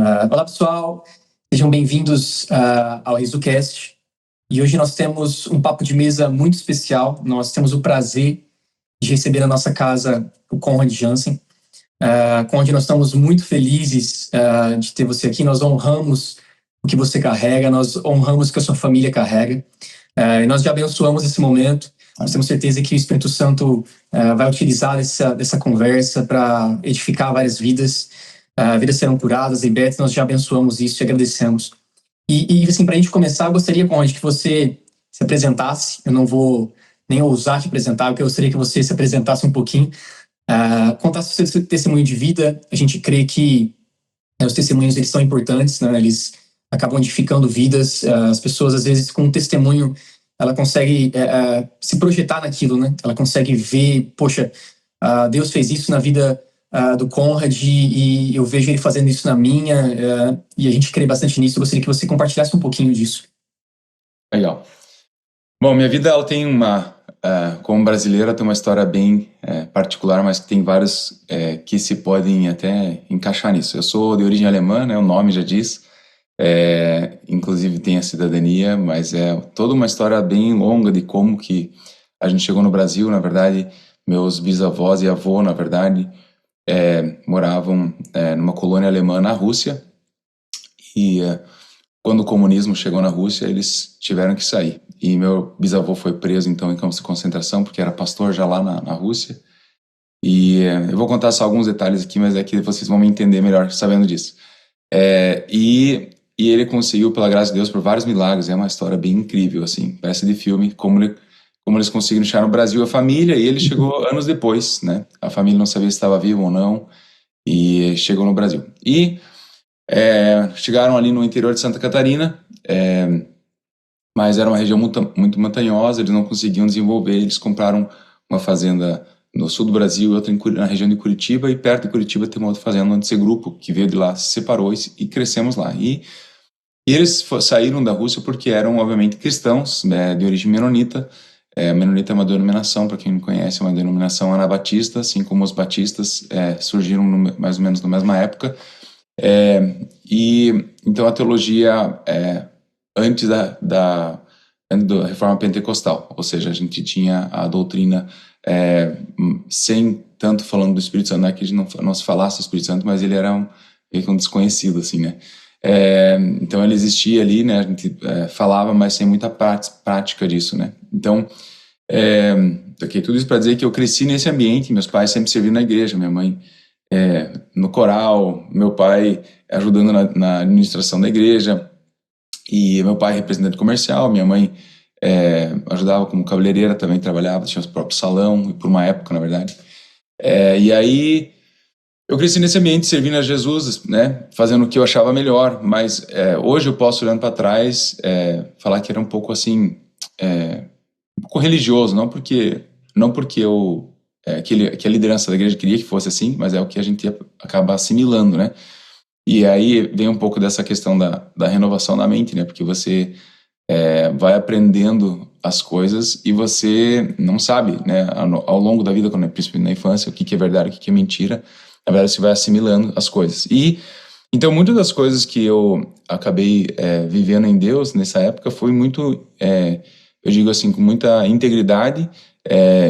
Olá, pessoal. Sejam bem-vindos ao RisoCast. E hoje nós temos um papo de mesa muito especial. Nós temos o prazer de receber na nossa casa o Conrad Jansen. Conrad, nós estamos muito felizes de ter você aqui. Nós honramos o que você carrega, nós honramos o que a sua família carrega. E nós já abençoamos esse momento. Nós temos certeza que o Espírito Santo vai utilizar dessa conversa para edificar várias vidas. Vidas serão curadas, libertas. Nós já abençoamos isso e agradecemos. E assim, para a gente começar, eu gostaria, Conrad, que você se apresentasse. Eu não vou nem ousar te apresentar, porque eu gostaria que você se apresentasse um pouquinho, contasse o seu testemunho de vida. A gente crê que os testemunhos eles são importantes, né? Eles acabam edificando vidas. As pessoas, às vezes, com um testemunho, ela consegue se projetar naquilo, né? Ela consegue ver, poxa, Deus fez isso na vida do Conrad e eu vejo ele fazendo isso na minha, e a gente crê bastante nisso. Eu gostaria que você compartilhasse um pouquinho disso. Legal. Bom, minha vida ela tem como brasileira, tem uma história bem particular, mas que tem vários que se podem até encaixar nisso. Eu sou de origem alemã, né, o nome já diz, inclusive tem a cidadania, mas é toda uma história bem longa de como que a gente chegou no Brasil. Na verdade, meus bisavós e avô, na verdade, moravam numa colônia alemã na Rússia, e quando o comunismo chegou na Rússia, eles tiveram que sair. E meu bisavô foi preso, então, em campos de concentração, porque era pastor já lá na Rússia. E eu vou contar só alguns detalhes aqui, mas é que vocês vão me entender melhor sabendo disso. E ele conseguiu, pela graça de Deus, por vários milagres. É uma história bem incrível, assim, parece de filme, como eles conseguiram chegar no Brasil, a família, e ele chegou anos depois, né? A família não sabia se estava vivo ou não, e chegou no Brasil. E chegaram ali no interior de Santa Catarina, mas era uma região muito, muito montanhosa, eles não conseguiam desenvolver. Eles compraram uma fazenda no sul do Brasil e outra na região de Curitiba, e perto de Curitiba tem uma outra fazenda onde esse grupo que veio de lá se separou e crescemos lá. E eles saíram da Rússia porque eram, obviamente, cristãos, de origem menonita. Menonita é uma denominação, para quem não conhece, é uma denominação anabatista, assim como os batistas surgiram mais ou menos na mesma época. E então a teologia antes da reforma pentecostal, ou seja, a gente tinha a doutrina sem tanto falando do Espírito Santo, não é que a gente não se falasse do Espírito Santo, mas ele era um desconhecido, assim, né? Então ele existia ali, né? A gente falava, mas sem muita prática disso, né? Então, tudo isso para dizer que eu cresci nesse ambiente. Meus pais sempre serviram na igreja, minha mãe no coral, meu pai ajudando na administração da igreja, e meu pai representante comercial, minha mãe ajudava como cabeleireira, também trabalhava, tinha o próprio salão, por uma época, na verdade. E aí eu cresci nesse ambiente, servindo a Jesus, né, fazendo o que eu achava melhor, mas hoje eu posso, olhando para trás, falar que era um pouco assim, um pouco religioso, não porque que a liderança da igreja queria que fosse assim, mas é o que a gente acaba assimilando, né? E aí vem um pouco dessa questão da renovação da mente, né? Porque você vai aprendendo as coisas e você não sabe, né? Ao longo da vida, principalmente na infância, o que é verdade, o que é mentira. Na verdade, você vai assimilando as coisas. E então, muitas das coisas que eu acabei vivendo em Deus nessa época foi muito, eu digo assim, com muita integridade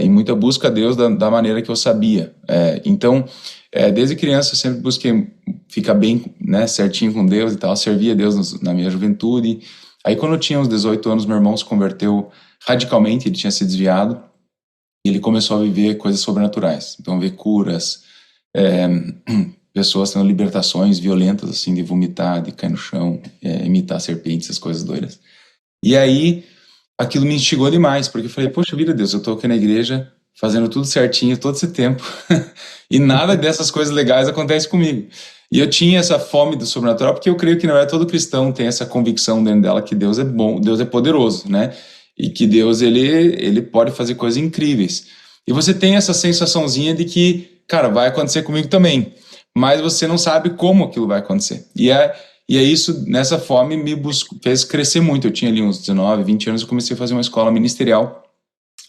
e muita busca a Deus da maneira que eu sabia. Então, desde criança eu sempre busquei ficar bem, né, certinho com Deus e tal, servia a Deus na minha juventude. Aí quando eu tinha uns 18 anos, meu irmão se converteu radicalmente, ele tinha se desviado, e ele começou a viver coisas sobrenaturais. Então, ver curas, pessoas tendo libertações violentas, assim, de vomitar, de cair no chão, imitar serpentes, essas coisas doidas. E aí aquilo me instigou demais, porque eu falei, poxa vida, Deus, eu tô aqui na igreja fazendo tudo certinho todo esse tempo e nada dessas coisas legais acontece comigo. E eu tinha essa fome do sobrenatural, porque eu creio que não é todo cristão tem essa convicção dentro dela que Deus é bom, Deus é poderoso, né? E que Deus, ele pode fazer coisas incríveis. E você tem essa sensaçãozinha de que, cara, vai acontecer comigo também, mas você não sabe como aquilo vai acontecer. E é isso, nessa fome me fez crescer muito. Eu tinha ali uns 19, 20 anos, eu comecei a fazer uma escola ministerial,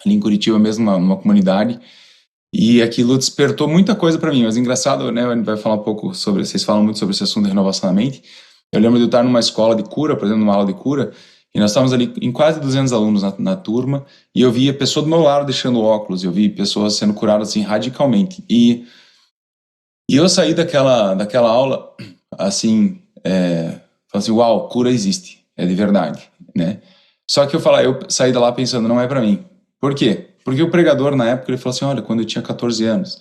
ali em Curitiba mesmo, uma comunidade, E aquilo despertou muita coisa para mim, mas engraçado, né? A gente vai falar um pouco sobre, vocês falam muito sobre esse assunto de renovação da mente. Eu lembro de eu estar numa escola de cura, por exemplo, numa aula de cura, e nós estávamos ali em quase 200 alunos na turma, e eu via pessoa do meu lado deixando óculos, eu vi pessoas sendo curadas assim radicalmente. E eu saí daquela aula assim, falando assim, uau, cura existe, é de verdade, né? Só que eu saí da lá pensando, não é para mim. Por quê? Porque o pregador na época ele falou assim, olha, quando eu tinha 14 anos,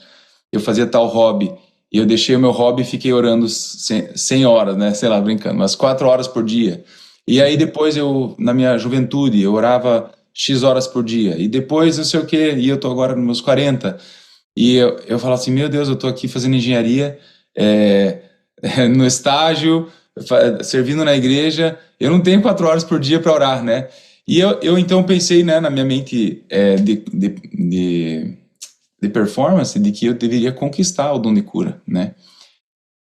eu fazia tal hobby, e eu deixei o meu hobby e fiquei orando 100 horas, né? Sei lá, brincando, umas 4 horas por dia. E aí depois na minha juventude, eu orava X horas por dia. E depois não sei o quê, e eu tô agora nos meus 40. E eu falo assim, meu Deus, eu tô aqui fazendo engenharia, no estágio, servindo na igreja, eu não tenho 4 horas por dia para orar, né? E eu então pensei, né, na minha mente de performance, de que eu deveria conquistar o dom de cura, né?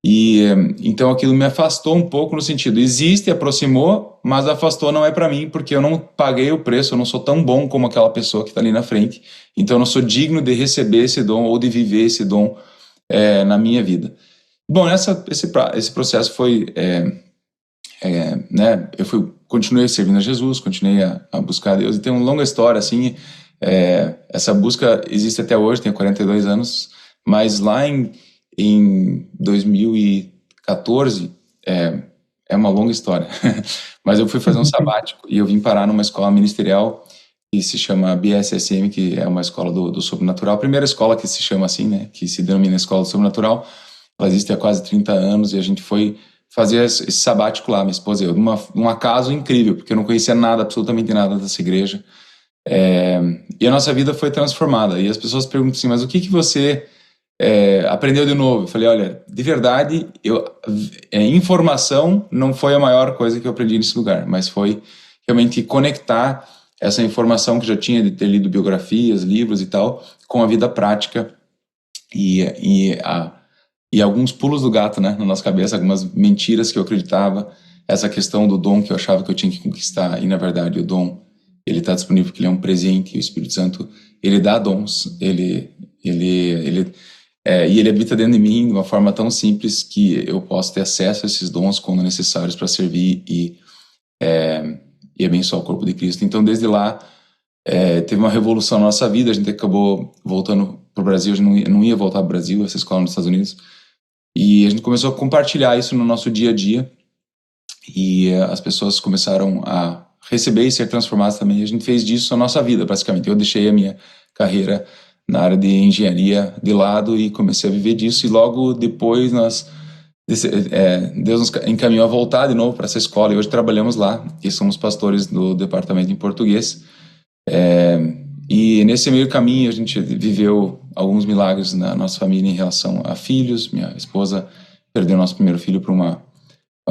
E então aquilo me afastou um pouco no sentido, existe, aproximou, mas afastou não é para mim, porque eu não paguei o preço, eu não sou tão bom como aquela pessoa que está ali na frente, então eu não sou digno de receber esse dom ou de viver esse dom na minha vida. Bom, esse processo foi, né, continuei servindo a Jesus, continuei a buscar a Deus, e tem uma longa história, assim, essa busca existe até hoje, tenho 42 anos, mas lá em 2014, é uma longa história, mas eu fui fazer um sabático e eu vim parar numa escola ministerial que se chama BSSM, que é uma escola do sobrenatural, a primeira escola que se chama assim, né, que se denomina Escola do Sobrenatural. Ela existe há quase 30 anos e a gente foi fazer esse sabático lá, minha esposa e eu, num acaso incrível, porque eu não conhecia nada, absolutamente nada dessa igreja. E a nossa vida foi transformada. E as pessoas perguntam assim, mas o que você aprendeu de novo? Eu falei, olha, de verdade, informação não foi a maior coisa que eu aprendi nesse lugar, mas foi realmente conectar essa informação que já tinha de ter lido biografias, livros e tal, com a vida prática e alguns pulos do gato, né, na nossa cabeça, algumas mentiras que eu acreditava, essa questão do dom que eu achava que eu tinha que conquistar, e na verdade o dom, ele está disponível porque ele é um presente, e o Espírito Santo, ele dá dons, e ele habita dentro de mim de uma forma tão simples que eu posso ter acesso a esses dons quando necessários para servir e abençoar o corpo de Cristo. Então, desde lá, teve uma revolução na nossa vida, a gente acabou voltando para o Brasil, a gente não ia voltar para o Brasil, essa escola nos Estados Unidos, e a gente começou a compartilhar isso no nosso dia a dia, e as pessoas começaram a receber e ser transformadas também, e a gente fez disso a nossa vida, basicamente. Eu deixei a minha carreira na área de engenharia de lado e comecei a viver disso, e logo depois Deus nos encaminhou a voltar de novo para essa escola, e hoje trabalhamos lá, e somos pastores do departamento em português. E nesse meio caminho a gente viveu alguns milagres na nossa família em relação a filhos. Minha esposa perdeu nosso primeiro filho por uma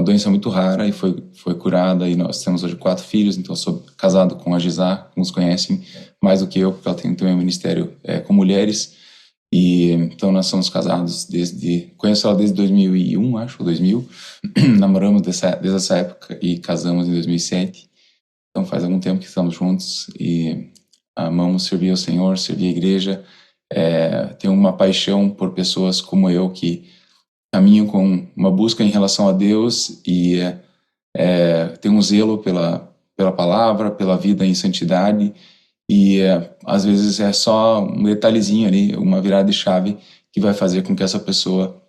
doença muito rara e foi curada, e nós temos hoje 4 filhos. Então eu sou casado com a Gisá, alguns conhecem mais do que eu, porque ela tem também um ministério com mulheres, e então nós somos casados conheço ela desde 2001, acho, ou 2000, namoramos desde essa época e casamos em 2007, então faz algum tempo que estamos juntos e amamos servir ao Senhor, servir a igreja. Tenho uma paixão por pessoas como eu que caminham com uma busca em relação a Deus e tenho um zelo pela palavra, pela vida em santidade, e às vezes é só um detalhezinho ali, uma virada de chave que vai fazer com que essa pessoa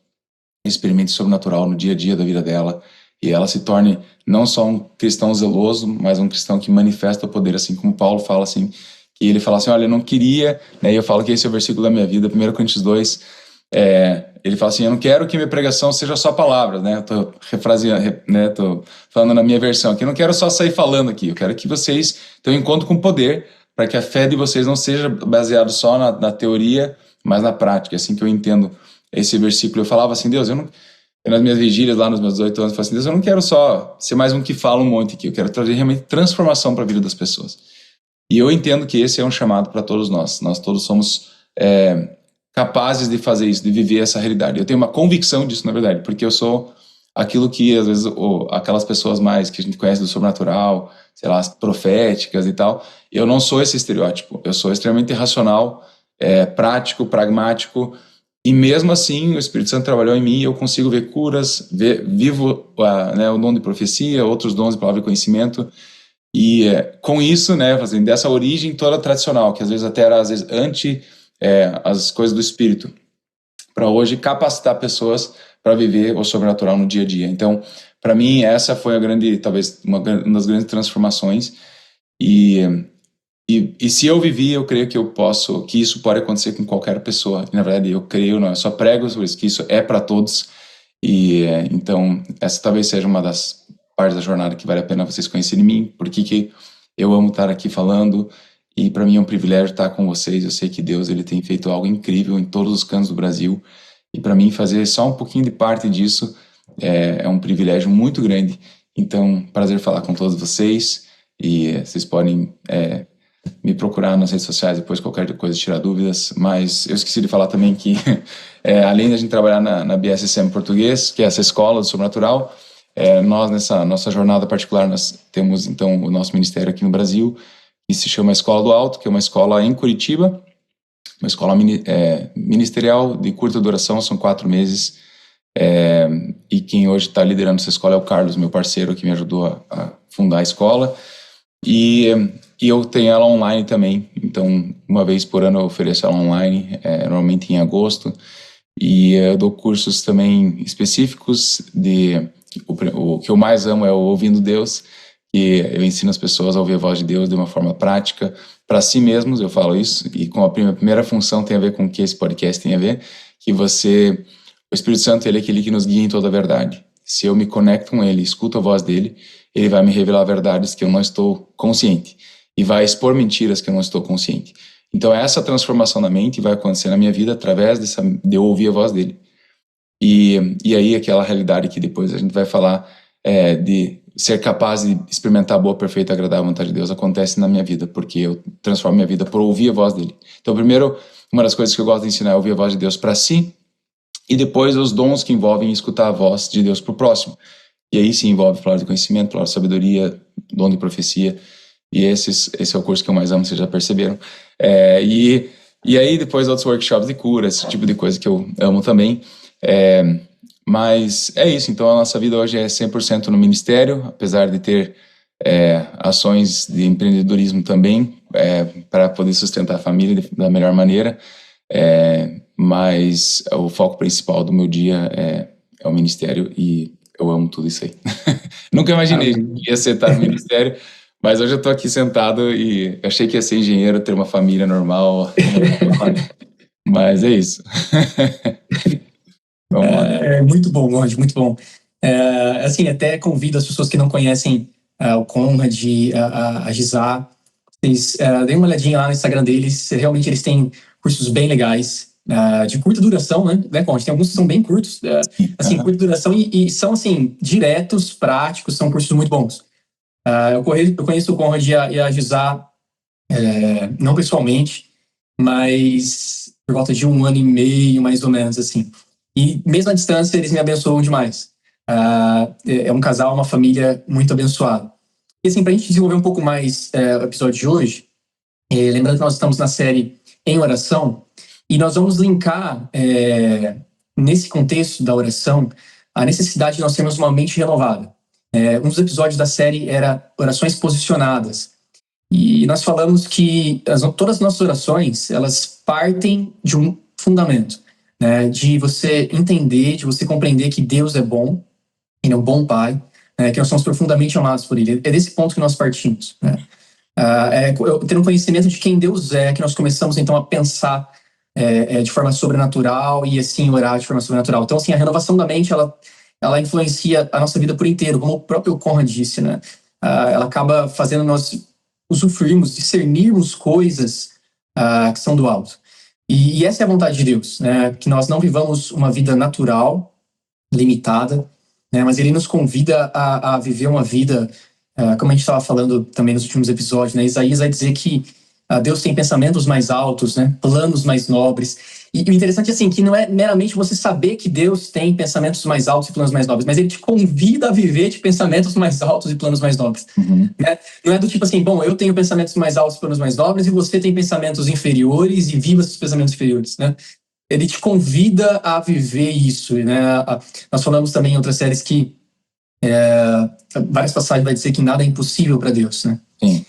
experimente o sobrenatural no dia a dia da vida dela, e ela se torne não só um cristão zeloso, mas um cristão que manifesta o poder, assim como Paulo fala, assim, que ele fala assim, olha, eu não queria, né, e eu falo que esse é o versículo da minha vida, 1 Coríntios 2, ele fala assim, eu não quero que minha pregação seja só palavras, né, eu tô refraseando, né, tô falando na minha versão aqui, eu não quero só sair falando aqui, eu quero que vocês tenham um encontro com poder, para que a fé de vocês não seja baseada só na teoria, mas na prática. Assim que eu entendo esse versículo, eu falava assim, Deus, nas minhas vigílias lá nos meus 18 anos, eu falei assim, Deus, eu não quero só ser mais um que fala um monte aqui, eu quero trazer realmente transformação para a vida das pessoas. E eu entendo que esse é um chamado para todos nós todos somos capazes de fazer isso, de viver essa realidade. Eu tenho uma convicção disso, na verdade, porque eu sou aquilo que, às vezes, aquelas pessoas mais que a gente conhece do sobrenatural, sei lá, proféticas e tal, eu não sou esse estereótipo, eu sou extremamente racional, prático, pragmático, e mesmo assim o Espírito Santo trabalhou em mim e eu consigo ver curas, vivo o dom de profecia, outros dons de palavra e conhecimento, e com isso, né, fazendo dessa origem toda tradicional, que às vezes até era anti as coisas do Espírito, para hoje capacitar pessoas para viver o sobrenatural no dia a dia. Então, para mim, essa foi talvez uma das grandes transformações. E se eu vivi, eu creio que isso pode acontecer com qualquer pessoa. E, na verdade, eu creio, não, eu só prego sobre isso, que isso é para todos. E então, essa talvez seja uma das partes da jornada que vale a pena vocês conhecerem de mim, porque que eu amo estar aqui falando. E para mim é um privilégio estar com vocês. Eu sei que Deus ele tem feito algo incrível em todos os cantos do Brasil. E para mim fazer só um pouquinho de parte disso é um privilégio muito grande. Então, prazer falar com todos vocês. E vocês podem me procurar nas redes sociais depois, qualquer coisa, tirar dúvidas. Mas eu esqueci de falar também que, além da gente trabalhar na BSSM Português, que é essa escola do sobrenatural, nós, nessa nossa jornada particular, nós temos então o nosso ministério aqui no Brasil, que se chama Escola do Alto, que é uma escola em Curitiba, uma escola ministerial de curta duração, são 4 meses, e quem hoje está liderando essa escola é o Carlos, meu parceiro, que me ajudou a fundar a escola, e eu tenho ela online também, então uma vez por ano eu ofereço ela online, normalmente em agosto, e eu dou cursos também específicos o que eu mais amo é o Ouvindo Deus, e eu ensino as pessoas a ouvir a voz de Deus de uma forma prática, para si mesmos, eu falo isso, e com a primeira função tem a ver com o que esse podcast tem a ver, que o Espírito Santo, ele é aquele que nos guia em toda a verdade. Se eu me conecto com ele, escuto a voz dele, ele vai me revelar verdades que eu não estou consciente, e vai expor mentiras que eu não estou consciente. Então essa transformação da mente vai acontecer na minha vida através de eu ouvir a voz dele. E aí aquela realidade que depois a gente vai falar de ser capaz de experimentar a boa, perfeita e agradável vontade de Deus acontece na minha vida, porque eu transformo minha vida por ouvir a voz dele. Então, primeiro, uma das coisas que eu gosto de ensinar é ouvir a voz de Deus para si, e depois os dons que envolvem escutar a voz de Deus para o próximo. E aí sim envolve palavra de conhecimento, palavra de sabedoria, dom de profecia, e esse é o curso que eu mais amo, vocês já perceberam. E aí depois outros workshops de cura, esse tipo de coisa que eu amo também. Mas é isso, então a nossa vida hoje é 100% no ministério, apesar de ter ações de empreendedorismo também, para poder sustentar a família da melhor maneira, mas o foco principal do meu dia é o ministério e eu amo tudo isso aí. Nunca imaginei que ia ser estar no ministério, mas hoje eu estou aqui sentado e achei que ia ser engenheiro, ter uma família normal, mas é isso. Muito bom, Conrad, muito bom. Assim, até convido as pessoas que não conhecem o Conrad, a Gisá, vocês deem uma olhadinha lá no Instagram deles, realmente eles têm cursos bem legais, de curta duração, né, Conrad? Tem alguns que são bem curtos, assim, curta duração e são, assim, diretos, práticos, são cursos muito bons. Eu conheço o Conrad e a Gisá, não pessoalmente, mas por volta de 1 ano e meio, mais ou menos, assim. E mesmo à distância, eles me abençoam demais. É um casal, uma família muito abençoada. E assim, para a gente desenvolver um pouco mais o episódio de hoje, lembrando que nós estamos na série Em Oração, e nós vamos linkar, nesse contexto da oração, a necessidade de nós termos uma mente renovada. Um dos episódios da série era Orações Posicionadas. E nós falamos que todas as nossas orações, elas partem de um fundamento, né? De você entender, de você compreender que Deus é bom, Ele é um bom Pai, que nós somos profundamente amados por Ele. É desse ponto que nós partimos, né? Tendo conhecimento de quem Deus é, que nós começamos então a pensar de forma sobrenatural e assim orar de forma sobrenatural. Então, assim, a renovação da mente, ela influencia a nossa vida por inteiro, como o próprio Conrad disse, né? Ela acaba fazendo nós usufruirmos, discernirmos coisas que são do alto. E essa é a vontade de Deus, né? Que nós não vivamos uma vida natural, limitada, né? Mas Ele nos convida a viver uma vida, como a gente estava falando também nos últimos episódios, né? Isaías vai dizer que Deus tem pensamentos mais altos, né? Planos mais nobres. E o interessante é assim, que não é meramente você saber que Deus tem pensamentos mais altos e planos mais nobres, mas ele te convida a viver de pensamentos mais altos e planos mais nobres. Né? Não é do tipo assim, bom, eu tenho pensamentos mais altos e planos mais nobres e você tem pensamentos inferiores e viva esses pensamentos inferiores, né? Ele te convida a viver isso, né? Nós falamos também em outras séries que várias passagens vai dizer que nada é impossível para Deus, né? Sim.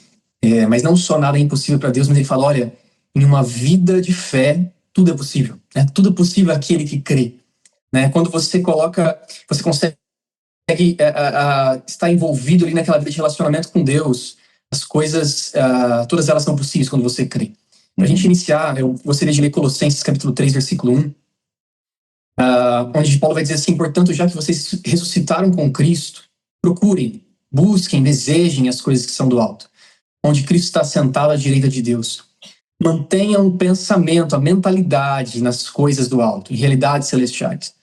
Mas não só nada é impossível para Deus, mas ele fala, olha, em uma vida de fé, tudo é possível, né? Tudo é possível àquele que crê, né? Quando você consegue estar envolvido ali naquela vida de relacionamento com Deus, as coisas, todas elas são possíveis quando você crê. Para a gente iniciar, eu gostaria de ler Colossenses capítulo 3, versículo 1, onde Paulo vai dizer assim, portanto, já que vocês ressuscitaram com Cristo, procurem, busquem, desejem as coisas que são do alto, onde Cristo está sentado à direita de Deus. Mantenham o pensamento, a mentalidade nas coisas do alto, em realidades celestiais,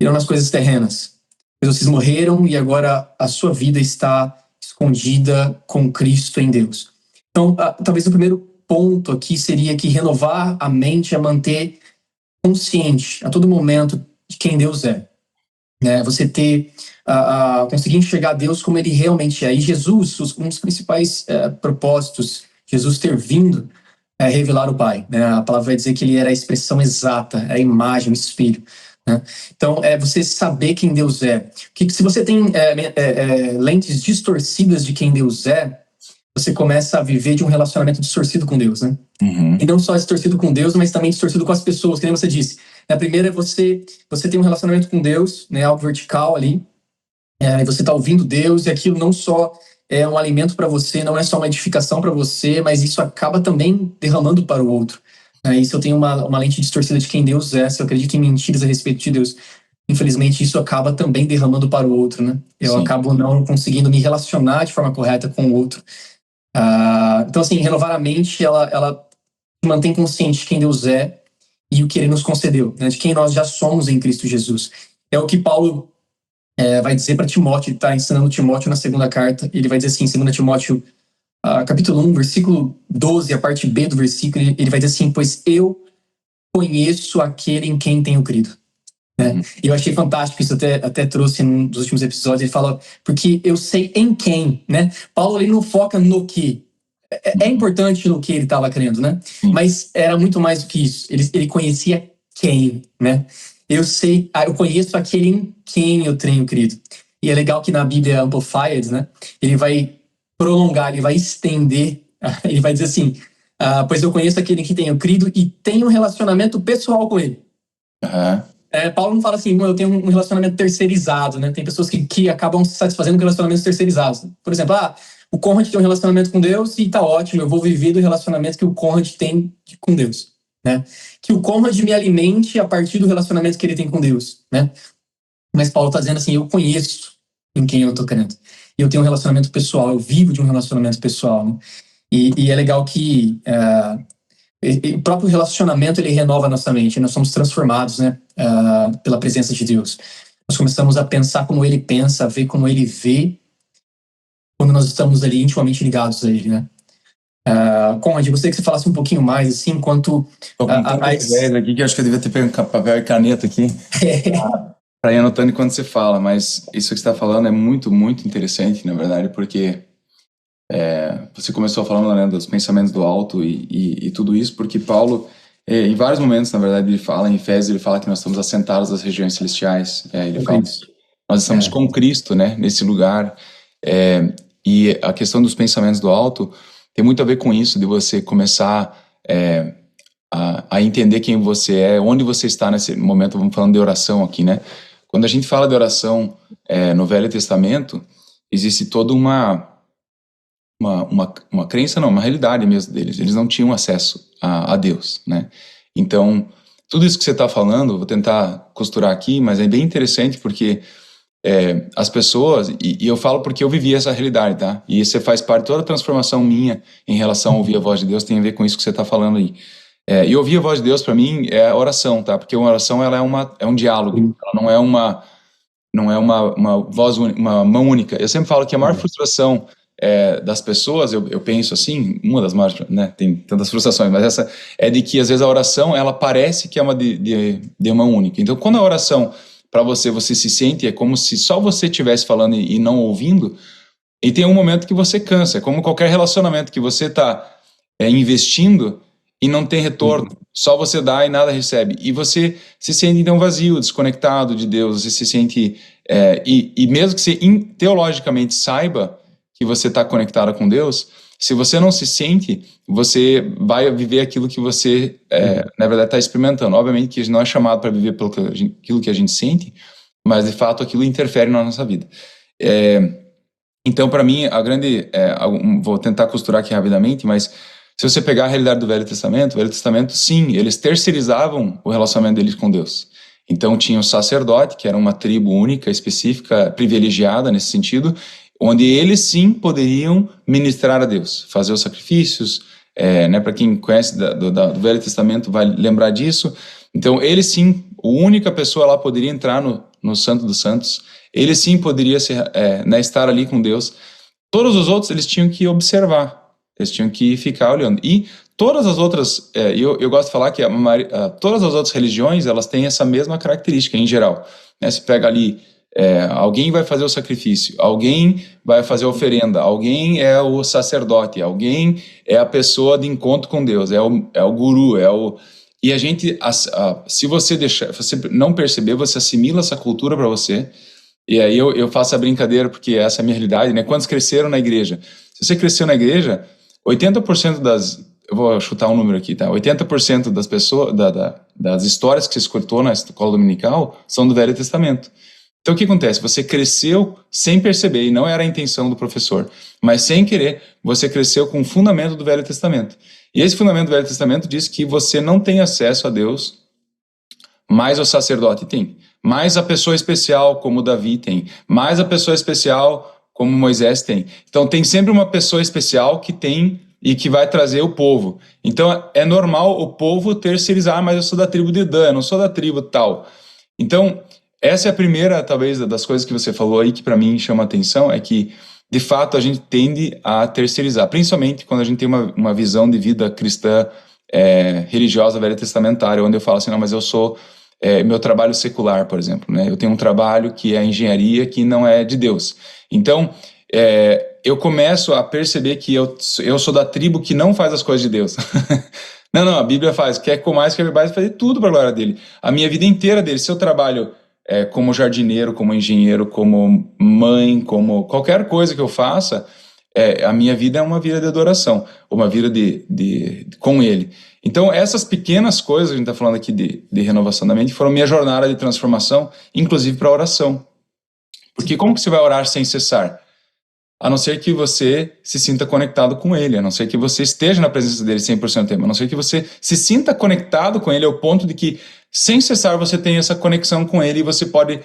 e não nas coisas terrenas. Pois vocês morreram e agora a sua vida está escondida com Cristo em Deus. Então, talvez o primeiro ponto aqui seria que renovar a mente é manter consciente a todo momento de quem Deus é. Né? Você conseguir enxergar Deus como ele realmente é. E Jesus, um dos principais propósitos, Jesus ter vindo é revelar o Pai. Né? A palavra vai dizer que ele era a expressão exata, a imagem, o espelho. Né? Então, você saber quem Deus é. Que se você tem lentes distorcidas de quem Deus é, você começa a viver de um relacionamento distorcido com Deus, né? E não só distorcido com Deus, mas também distorcido com as pessoas, que nem você disse. A primeira é você tem um relacionamento com Deus, né, algo vertical ali, e você está ouvindo Deus, e aquilo não só é um alimento para você, não é só uma edificação para você, mas isso acaba também derramando para o outro. E se eu tenho uma lente distorcida de quem Deus é, se eu acredito em mentiras a respeito de Deus, infelizmente isso acaba também derramando para o outro, né? Eu acabo não conseguindo me relacionar de forma correta com o outro. Então, assim, renovar a mente, ela mantém consciente de quem Deus é e o que ele nos concedeu, né? De quem nós já somos em Cristo Jesus. É o que Paulo vai dizer para Timóteo, ele está ensinando Timóteo na segunda carta, ele vai dizer assim, 2 Timóteo, capítulo 1, versículo 12, a parte B do versículo, ele vai dizer assim, pois eu conheço aquele em quem tenho crido. Né? E eu achei fantástico, isso até trouxe nos últimos episódios, ele fala, porque eu sei em quem, né? Paulo, ele não foca no que. É importante no que ele estava crendo, né? Mas era muito mais do que isso. Ele conhecia quem, né? Eu conheço aquele em quem eu tenho crido. E é legal que na Bíblia Amplified, né? Ele vai prolongar, ele vai estender, ele vai dizer assim, pois eu conheço aquele em que tenho crido e tenho um relacionamento pessoal com ele. Paulo não fala assim, eu tenho um relacionamento terceirizado, né? Tem pessoas que acabam se satisfazendo com relacionamentos terceirizados. Por exemplo, o Conrad tem um relacionamento com Deus e tá ótimo, eu vou viver do relacionamento que o Conrad tem com Deus, né? Que o Conrad me alimente a partir do relacionamento que ele tem com Deus, né? Mas Paulo tá dizendo assim, eu conheço em quem eu tô crendo. E eu tenho um relacionamento pessoal, eu vivo de um relacionamento pessoal, né? E é legal que o próprio relacionamento, ele renova a nossa mente, nós somos transformados, né? Pela presença de Deus. Nós começamos a pensar como ele pensa, a ver como ele vê, quando nós estamos ali intimamente ligados a ele, né? Conrad, gostaria que você falasse um pouquinho mais, assim, quanto... Tô com tantas ideias aqui que eu acho que eu devia ter pego papel e caneta aqui para ir anotando enquanto você fala, mas isso que você está falando é muito, muito interessante, na verdade, porque você começou falando, né, dos pensamentos do alto e tudo isso, porque Paulo, em vários momentos, na verdade, ele fala, em Efésios, ele fala que nós estamos assentados nas regiões celestiais, ele fala que nós estamos com Cristo, né, nesse lugar, e a questão dos pensamentos do alto tem muito a ver com isso, de você começar a entender quem você é, onde você está nesse momento. Vamos falando de oração aqui, né? Quando a gente fala de oração no Velho Testamento, existe toda uma crença, não, uma realidade mesmo deles. Eles não tinham acesso a Deus, né? Então, tudo isso que você está falando, vou tentar costurar aqui, mas é bem interessante porque as pessoas, e eu falo porque eu vivi essa realidade, tá? E você faz parte de toda a transformação minha em relação a ouvir a voz de Deus, tem a ver com isso que você está falando aí. E ouvir a voz de Deus, para mim, é a oração, tá? Porque uma oração, ela é um diálogo, ela não é uma voz única, uma mão única. Eu sempre falo que a maior frustração das pessoas, eu penso assim, uma das maiores, né, tem tantas frustrações, mas essa é de que às vezes a oração, ela parece que é uma de mão única. Então, quando a oração, para você se sente, é como se só você estivesse falando e não ouvindo, e tem um momento que você cansa, é como qualquer relacionamento que você está investindo e não tem retorno, só você dá e nada recebe. E você se sente então vazio, desconectado de Deus, você se sente... e mesmo que você teologicamente saiba que você está conectado com Deus, se você não se sente, você vai viver aquilo que você, na verdade, está experimentando. Obviamente que a gente não é chamado para viver pelo aquilo que a gente sente, mas de fato aquilo interfere na nossa vida. Então, para mim, vou tentar costurar aqui rapidamente, mas se você pegar a realidade do Velho Testamento, sim, eles terceirizavam o relacionamento deles com Deus. Então, tinha o sacerdote, que era uma tribo única, específica, privilegiada nesse sentido, onde eles sim poderiam ministrar a Deus, fazer os sacrifícios, né, para quem conhece do Velho Testamento vai lembrar disso. Então, ele sim, a única pessoa lá poderia entrar no Santo dos Santos, ele sim poderia né, estar ali com Deus. Todos os outros, eles tinham que observar, eles tinham que ficar olhando. E todas as outras, eu gosto de falar que todas as outras religiões, elas têm essa mesma característica em geral. Né? Se pega ali, alguém vai fazer o sacrifício, alguém vai fazer a oferenda, alguém é o sacerdote, alguém é a pessoa de encontro com Deus, é o guru, E a gente, se você não perceber, você assimila essa cultura para você. E aí eu faço a brincadeira, porque essa é a minha realidade, né? Quantos cresceram na igreja? Se você cresceu na igreja, 80% eu vou chutar um número aqui, tá? 80% das pessoas, das histórias que você escutou na escola dominical são do Velho Testamento. Então o que acontece? Você cresceu sem perceber, e não era a intenção do professor, mas sem querer, você cresceu com o fundamento do Velho Testamento. E esse fundamento do Velho Testamento diz que você não tem acesso a Deus, mas o sacerdote tem. Mais a pessoa especial como Davi tem, mais a pessoa especial como Moisés tem. Então tem sempre uma pessoa especial que tem e que vai trazer o povo. Então é normal o povo terceirizar, mas eu sou da tribo de Dan, eu não sou da tribo tal. Então essa é a primeira, talvez, das coisas que você falou aí que para mim chama atenção, é que de fato a gente tende a terceirizar, principalmente quando a gente tem uma visão de vida cristã religiosa, velha testamentária, onde eu falo assim, não, mas eu sou... meu trabalho secular, por exemplo, né? Eu tenho um trabalho que é engenharia, que não é de Deus. Então, eu começo a perceber que eu sou da tribo que não faz as coisas de Deus. Não, a Bíblia faz, quer comais, quer bebais, fazer tudo para a glória dele. A minha vida inteira dele, se eu trabalho como jardineiro, como engenheiro, como mãe, como qualquer coisa que eu faça, a minha vida é uma vida de adoração, uma vida com ele. Então, essas pequenas coisas, a gente está falando aqui de renovação da mente, foram minha jornada de transformação, inclusive para a oração. Porque como que você vai orar sem cessar? A não ser que você se sinta conectado com ele, a não ser que você esteja na presença dele 100% do tempo, a não ser que você se sinta conectado com ele ao ponto de que, sem cessar, você tem essa conexão com ele e você pode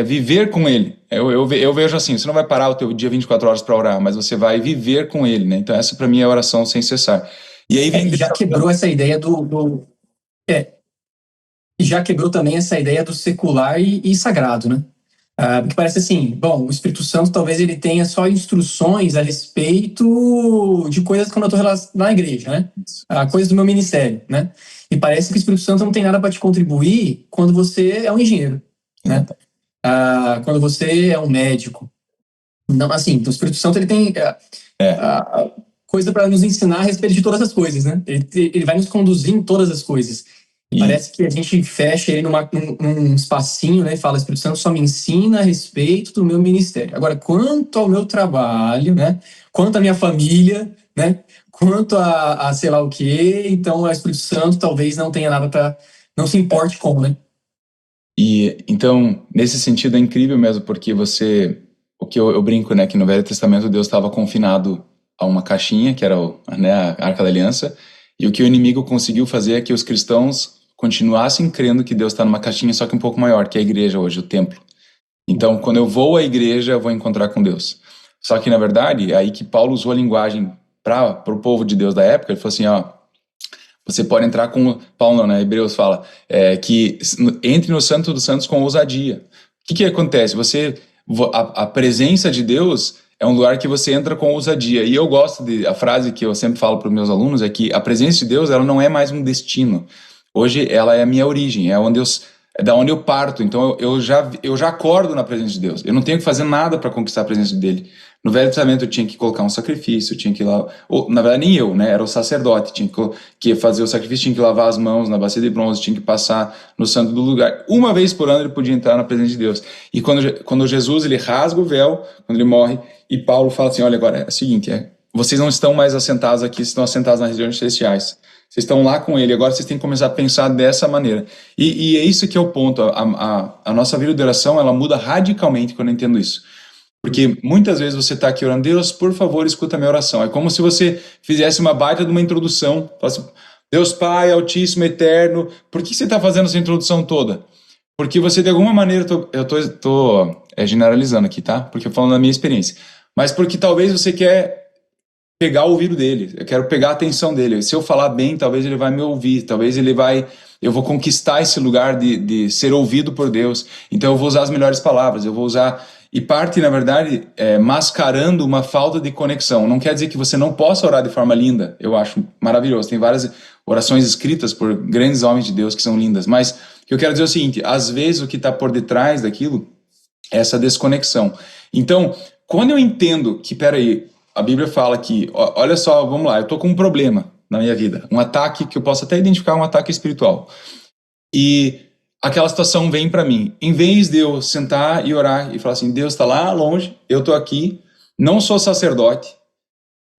viver com ele. Eu vejo assim, você não vai parar o teu dia 24 horas para orar, mas você vai viver com ele, né? Então essa para mim é a oração sem cessar. E aí já quebrou essa ideia já quebrou também essa ideia do secular e sagrado, né? Porque parece assim, bom, o Espírito Santo talvez ele tenha só instruções a respeito de coisas quando eu estou na igreja, né? Coisas do meu ministério, né? E parece que o Espírito Santo não tem nada para te contribuir quando você é um engenheiro, né? Quando você é um médico. Não, assim, o Espírito Santo ele tem coisa para nos ensinar a respeito de todas as coisas, né? Ele vai nos conduzir em todas as coisas. E parece que a gente fecha ele num espacinho, né? E fala, Espírito Santo só me ensina a respeito do meu ministério. Agora, quanto ao meu trabalho, né? Quanto à minha família, né? Quanto a sei lá o quê, então o Espírito Santo talvez não tenha nada para... Não se importe com, né? E então, nesse sentido é incrível mesmo, porque o que eu brinco, né? Que no Velho Testamento Deus estava confinado a uma caixinha, que era a Arca da Aliança, e o que o inimigo conseguiu fazer é que os cristãos continuassem crendo que Deus está numa caixinha, só que um pouco maior, que é a igreja hoje, o templo. Então, quando eu vou à igreja, eu vou encontrar com Deus. Só que, na verdade, é aí que Paulo usou a linguagem para o povo de Deus da época, ele falou assim, você pode entrar com... Paulo não, né? Hebreus fala que entre no Santo dos Santos com ousadia. O que acontece? A presença de Deus é um lugar que você entra com ousadia. E eu gosto a frase que eu sempre falo para os meus alunos é que a presença de Deus, ela não é mais um destino. Hoje ela é a minha origem, é da onde eu parto. Então eu já acordo na presença de Deus. Eu não tenho que fazer nada para conquistar a presença dele. No Velho Testamento eu tinha que colocar um sacrifício, eu tinha que ir lá, ou, na verdade nem eu, né? Era o sacerdote, tinha que fazer o sacrifício, tinha que lavar as mãos na bacia de bronze, tinha que passar no santo do lugar. Uma vez por ano ele podia entrar na presença de Deus. E quando Jesus ele rasga o véu, quando ele morre, e Paulo fala assim, olha, agora é o seguinte, vocês não estão mais assentados aqui, vocês estão assentados nas regiões celestiais. Vocês estão lá com ele, agora vocês têm que começar a pensar dessa maneira. E é isso que é o ponto. A nossa vida de oração, ela muda radicalmente quando eu entendo isso. Porque muitas vezes você está aqui orando, Deus, por favor, escuta a minha oração. É como se você fizesse uma baita de uma introdução. Assim, Deus Pai, Altíssimo, Eterno, por que você está fazendo essa introdução toda? Porque você, de alguma maneira, eu estou generalizando aqui, tá? Porque eu falo da minha experiência. Mas porque talvez você quer pegar o ouvido dele, eu quero pegar a atenção dele. Se eu falar bem, talvez ele vai me ouvir, talvez eu vou conquistar esse lugar de ser ouvido por Deus. Então eu vou usar as melhores palavras, eu vou usar... E parte, na verdade, mascarando uma falta de conexão. Não quer dizer que você não possa orar de forma linda, eu acho maravilhoso. Tem várias orações escritas por grandes homens de Deus que são lindas, mas o que eu quero dizer é o seguinte, às vezes o que está por detrás daquilo é essa desconexão. Então, quando eu entendo que, peraí, a Bíblia fala que, olha só, vamos lá, eu estou com um problema na minha vida, um ataque que eu posso até identificar, um ataque espiritual. E aquela situação vem para mim. Em vez de eu sentar e orar e falar assim, Deus está lá longe, eu estou aqui, não sou sacerdote,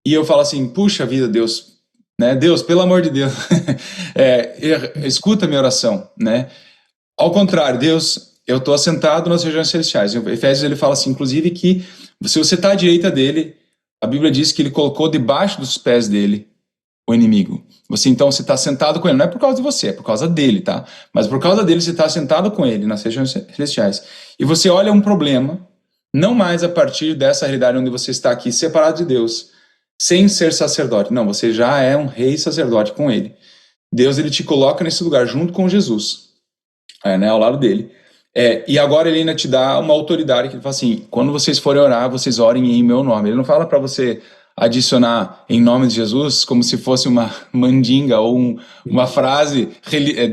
e eu falo assim, puxa vida, Deus, né? Deus, pelo amor de Deus, escuta a minha oração, né? Ao contrário, Deus, eu estou assentado nas regiões celestiais. Em Efésios ele fala assim, inclusive, que se você está à direita dele, a Bíblia diz que ele colocou debaixo dos pés dele o inimigo. Você está sentado com ele, não é por causa de você, é por causa dele, tá? Mas por causa dele você está sentado com ele nas regiões celestiais. E você olha um problema, não mais a partir dessa realidade onde você está aqui separado de Deus, sem ser sacerdote. Não, você já é um rei sacerdote com ele. Deus ele te coloca nesse lugar junto com Jesus, né, ao lado dele. E agora ele ainda te dá uma autoridade que ele fala assim, quando vocês forem orar, vocês orem em meu nome. Ele não fala para você adicionar em nome de Jesus como se fosse uma mandinga ou uma frase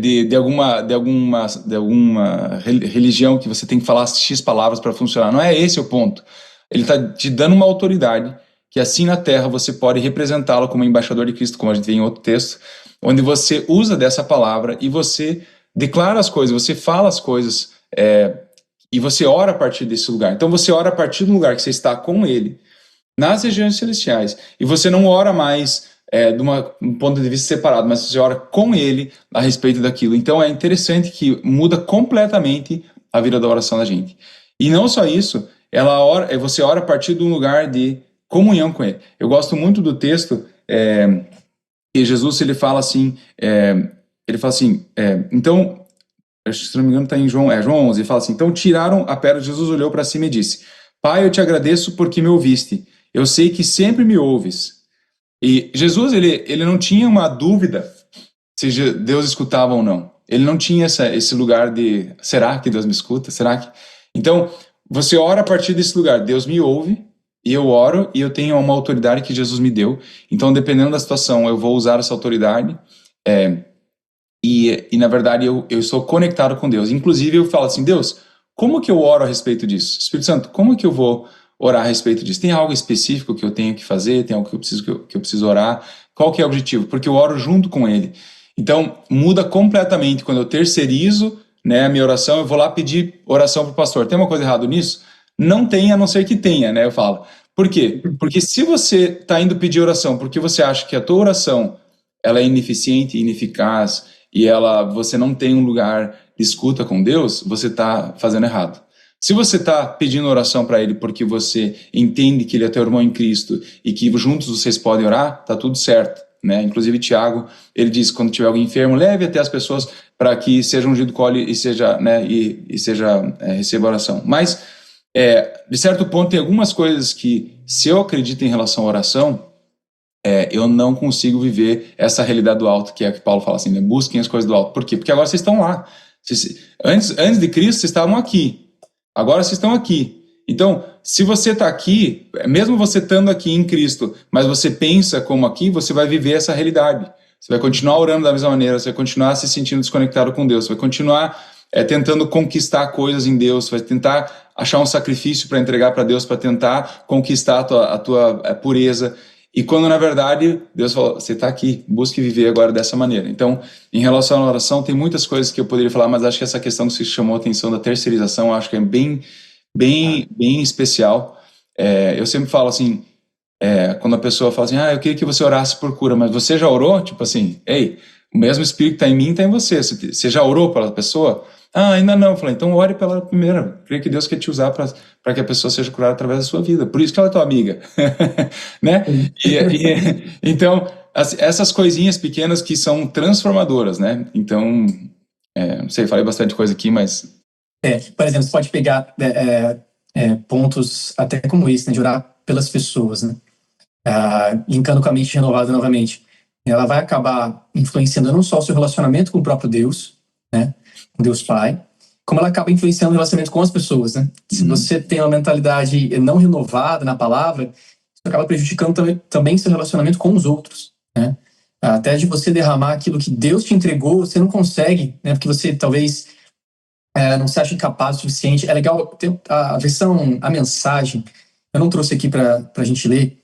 de alguma religião que você tem que falar X palavras para funcionar. Não é esse o ponto. Ele está te dando uma autoridade que assim na terra você pode representá-lo como embaixador de Cristo, como a gente vê em outro texto, onde você usa dessa palavra e você declara as coisas, você fala as coisas e você ora a partir desse lugar. Então você ora a partir do lugar que você está com ele, nas regiões celestiais. E você não ora mais de um ponto de vista separado, mas você ora com ele a respeito daquilo. Então é interessante que muda completamente a vida da oração da gente. E não só isso, você ora a partir de um lugar de comunhão com ele. Eu gosto muito do texto que Jesus ele fala assim, então, se não me engano está em João 11, ele fala assim, então tiraram a pedra, Jesus olhou para cima e disse, Pai, eu te agradeço porque me ouviste. Eu sei que sempre me ouves. E Jesus, ele não tinha uma dúvida se Deus escutava ou não. Ele não tinha esse lugar de, será que Deus me escuta? Será que... Então, você ora a partir desse lugar. Deus me ouve, e eu oro, e eu tenho uma autoridade que Jesus me deu. Então, dependendo da situação, eu vou usar essa autoridade. E na verdade, eu estou conectado com Deus. Inclusive, eu falo assim, Deus, como que eu oro a respeito disso? Espírito Santo, como que eu vou orar a respeito disso? Tem algo específico que eu tenho que fazer? Tem algo que eu preciso orar? Qual que é o objetivo? Porque eu oro junto com ele. Então, muda completamente. Quando eu terceirizo, né, a minha oração, eu vou lá pedir oração para o pastor. Tem uma coisa errada nisso? Não tem, a não ser que tenha, né? Eu falo. Por quê? Porque se você está indo pedir oração porque você acha que a tua oração ela é ineficiente, ineficaz, e você não tem um lugar de escuta com Deus, você está fazendo errado. Se você está pedindo oração para ele porque você entende que ele é teu irmão em Cristo e que juntos vocês podem orar, está tudo certo, né? Inclusive Tiago, ele diz, quando tiver alguém enfermo, leve até as pessoas para que seja ungido com óleo e seja, né, receba oração. Mas, de certo ponto, tem algumas coisas que, se eu acredito em relação à oração, eu não consigo viver essa realidade do alto, que é que Paulo fala assim, né? Busquem as coisas do alto. Por quê? Porque agora vocês estão lá. Antes de Cristo, vocês estavam aqui. Agora vocês estão aqui. Então, se você está aqui, mesmo você estando aqui em Cristo, mas você pensa como aqui, você vai viver essa realidade. Você vai continuar orando da mesma maneira, você vai continuar se sentindo desconectado com Deus, você vai continuar tentando conquistar coisas em Deus, vai tentar achar um sacrifício para entregar para Deus, para tentar conquistar a tua pureza. E quando, na verdade, Deus falou, você está aqui, busque viver agora dessa maneira. Então, em relação à oração, tem muitas coisas que eu poderia falar, mas acho que essa questão que você chamou a atenção da terceirização, acho que é bem especial. Eu sempre falo assim, quando a pessoa fala assim, eu queria que você orasse por cura, mas você já orou? Tipo assim, ei, o mesmo Espírito que está em mim está em você. Você já orou pela pessoa? Ainda não. Eu falei, então ore pela primeira. Eu creio que Deus quer te usar para que a pessoa seja curada através da sua vida. Por isso que ela é tua amiga. Né? Então, essas coisinhas pequenas que são transformadoras, né? Então, não sei, falei bastante coisa aqui, mas... Por exemplo, você pode pegar pontos até como esse, né, de orar pelas pessoas, né? Linkando com a mente renovada novamente. Ela vai acabar influenciando não só o seu relacionamento com o próprio Deus, né, com Deus Pai, como ela acaba influenciando o relacionamento com as pessoas, né? Se você tem uma mentalidade não renovada na palavra, isso acaba prejudicando também seu relacionamento com os outros, né? Até de você derramar aquilo que Deus te entregou, você não consegue, né? Porque você talvez não se acha capaz o suficiente. É legal ter a mensagem, eu não trouxe aqui para a gente ler,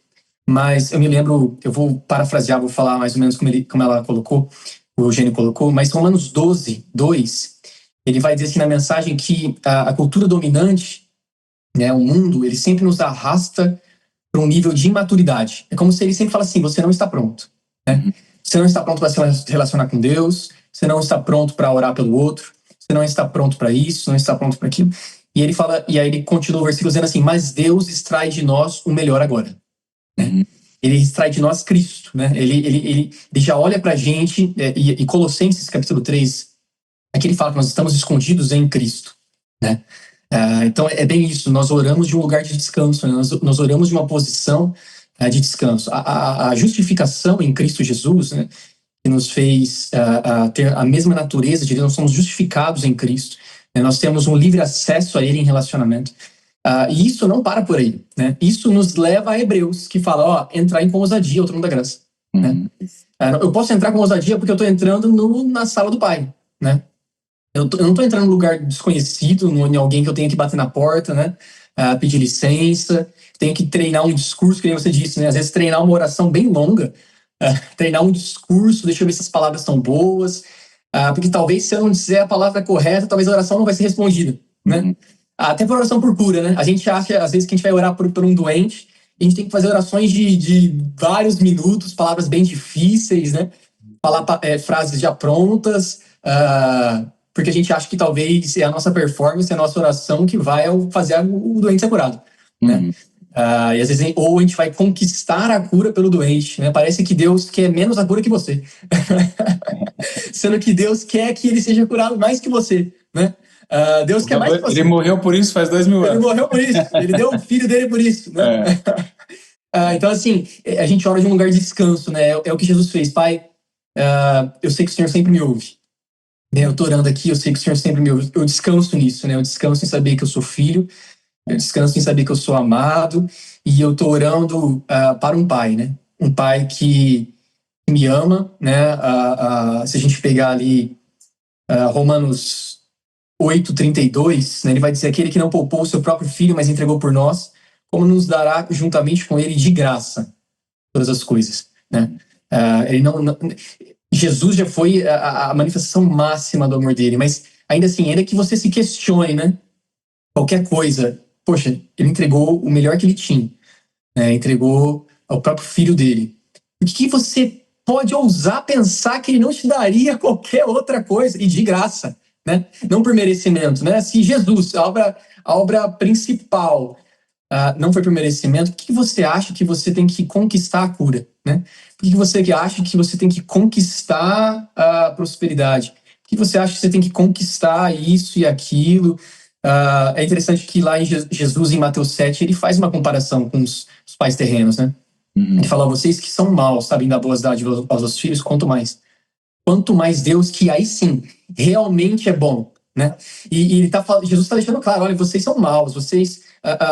mas eu me lembro, eu vou parafrasear, vou falar mais ou menos como ela colocou, o Eugênio colocou, mas Romanos 12, 2, ele vai dizer assim na mensagem que a cultura dominante, né, o mundo, ele sempre nos arrasta para um nível de imaturidade. É como se ele sempre fala assim, você não está pronto, né? Você não está pronto para se relacionar com Deus, você não está pronto para orar pelo outro, você não está pronto para isso, não está pronto para aquilo. E ele fala, e aí ele continua o versículo dizendo assim, mas Deus extrai de nós o melhor agora. Né? Ele extrai de nós Cristo, né? Ele já olha para a gente, e Colossenses capítulo 3, aqui ele fala que nós estamos escondidos em Cristo, né? Então é bem isso, nós oramos de um lugar de descanso, né? nós oramos de uma posição de descanso. A justificação em Cristo Jesus, né, que nos fez ter a mesma natureza de Deus, nós somos justificados em Cristo, né? Nós temos um livre acesso a Ele em relacionamento. E isso não para por aí, né? Isso nos leva a Hebreus, que fala, entrar em com ousadia, o trono da graça. Né? Eu posso entrar com ousadia porque eu estou entrando na sala do Pai, né? Eu não estou entrando num lugar desconhecido, em alguém que eu tenha que bater na porta, né? Pedir licença, tenho que treinar um discurso, que nem você disse, né? Às vezes treinar uma oração bem longa, treinar um discurso, deixa eu ver se as palavras são boas, porque talvez se eu não disser a palavra correta, talvez a oração não vai ser respondida, né? Até por oração por cura, né? A gente acha, às vezes, que a gente vai orar por um doente, a gente tem que fazer orações de vários minutos, palavras bem difíceis, né? Falar frases já prontas, porque a gente acha que talvez é a nossa performance, a nossa oração que vai fazer o doente ser curado, né? E às vezes, ou a gente vai conquistar a cura pelo doente, né? Parece que Deus quer menos a cura que você. Sendo que Deus quer que ele seja curado mais que você, né? Deus quer mais que você. Ele morreu por isso faz 2000 anos. Ele morreu por isso. Ele deu o filho dele por isso, né? Então, assim, a gente ora de um lugar de descanso, né? É o que Jesus fez. Pai, eu sei que o Senhor sempre me ouve. Eu tô orando aqui, eu sei que o Senhor sempre me ouve. Eu descanso nisso, né? Eu descanso em saber que eu sou filho. Eu descanso em saber que eu sou amado. E eu tô orando para um pai, né? Um pai que me ama, né? Se a gente pegar ali Romanos 8:32, né, ele vai dizer, aquele que não poupou o seu próprio filho, mas entregou por nós, como nos dará juntamente com ele de graça todas as coisas, né? Jesus já foi a manifestação máxima do amor dele, mas ainda assim, ainda que você se questione, né? Qualquer coisa, poxa, ele entregou o melhor que ele tinha, né? Entregou ao próprio filho dele. O que você pode ousar pensar que ele não te daria qualquer outra coisa, e de graça? Né? Não por merecimento, né? Se Jesus, a obra principal, não foi por merecimento, por que você acha que você tem que conquistar a cura? Né? Por que você acha que você tem que conquistar a prosperidade? Por que você acha que você tem que conquistar isso e aquilo? É interessante que lá em Jesus, em Mateus 7, ele faz uma comparação com os pais terrenos, né? Ele fala, vocês que são maus, sabem dar boas dádivas aos filhos, quanto mais Deus, que aí sim, realmente é bom, né? E Jesus está deixando claro, olha, vocês são maus, vocês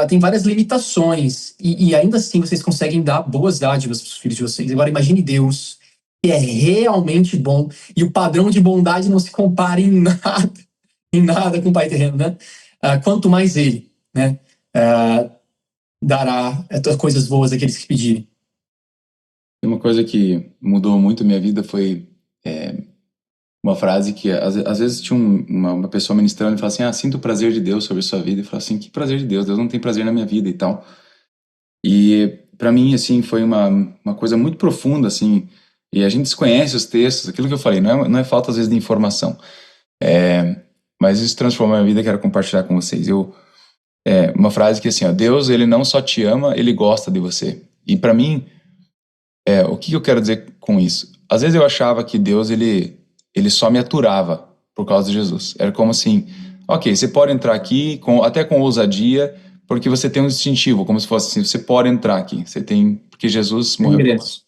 têm várias limitações, e ainda assim vocês conseguem dar boas dádivas para os filhos de vocês. Agora imagine Deus, que é realmente bom, e o padrão de bondade não se compara em nada com o Pai terreno, né? Quanto mais Ele, né, dará coisas boas àqueles que pedirem. Uma coisa que mudou muito a minha vida foi uma frase que às vezes tinha uma pessoa ministrando e falava assim, sinto o prazer de Deus sobre a sua vida. E falava assim, que prazer de Deus? Deus não tem prazer na minha vida e tal. E para mim, assim, foi uma coisa muito profunda, assim, e a gente desconhece os textos, aquilo que eu falei, não é falta às vezes de informação. Mas isso transformou a minha vida, quero compartilhar com vocês. Uma frase que assim, ó, Deus, ele não só te ama, ele gosta de você. E para mim, o que eu quero dizer com isso? Às vezes eu achava que Deus, ele só me aturava por causa de Jesus. Era como assim, ok, você pode entrar aqui até com ousadia, porque você tem um distintivo, como se fosse assim, você pode entrar aqui, você tem, porque Jesus morreu por você.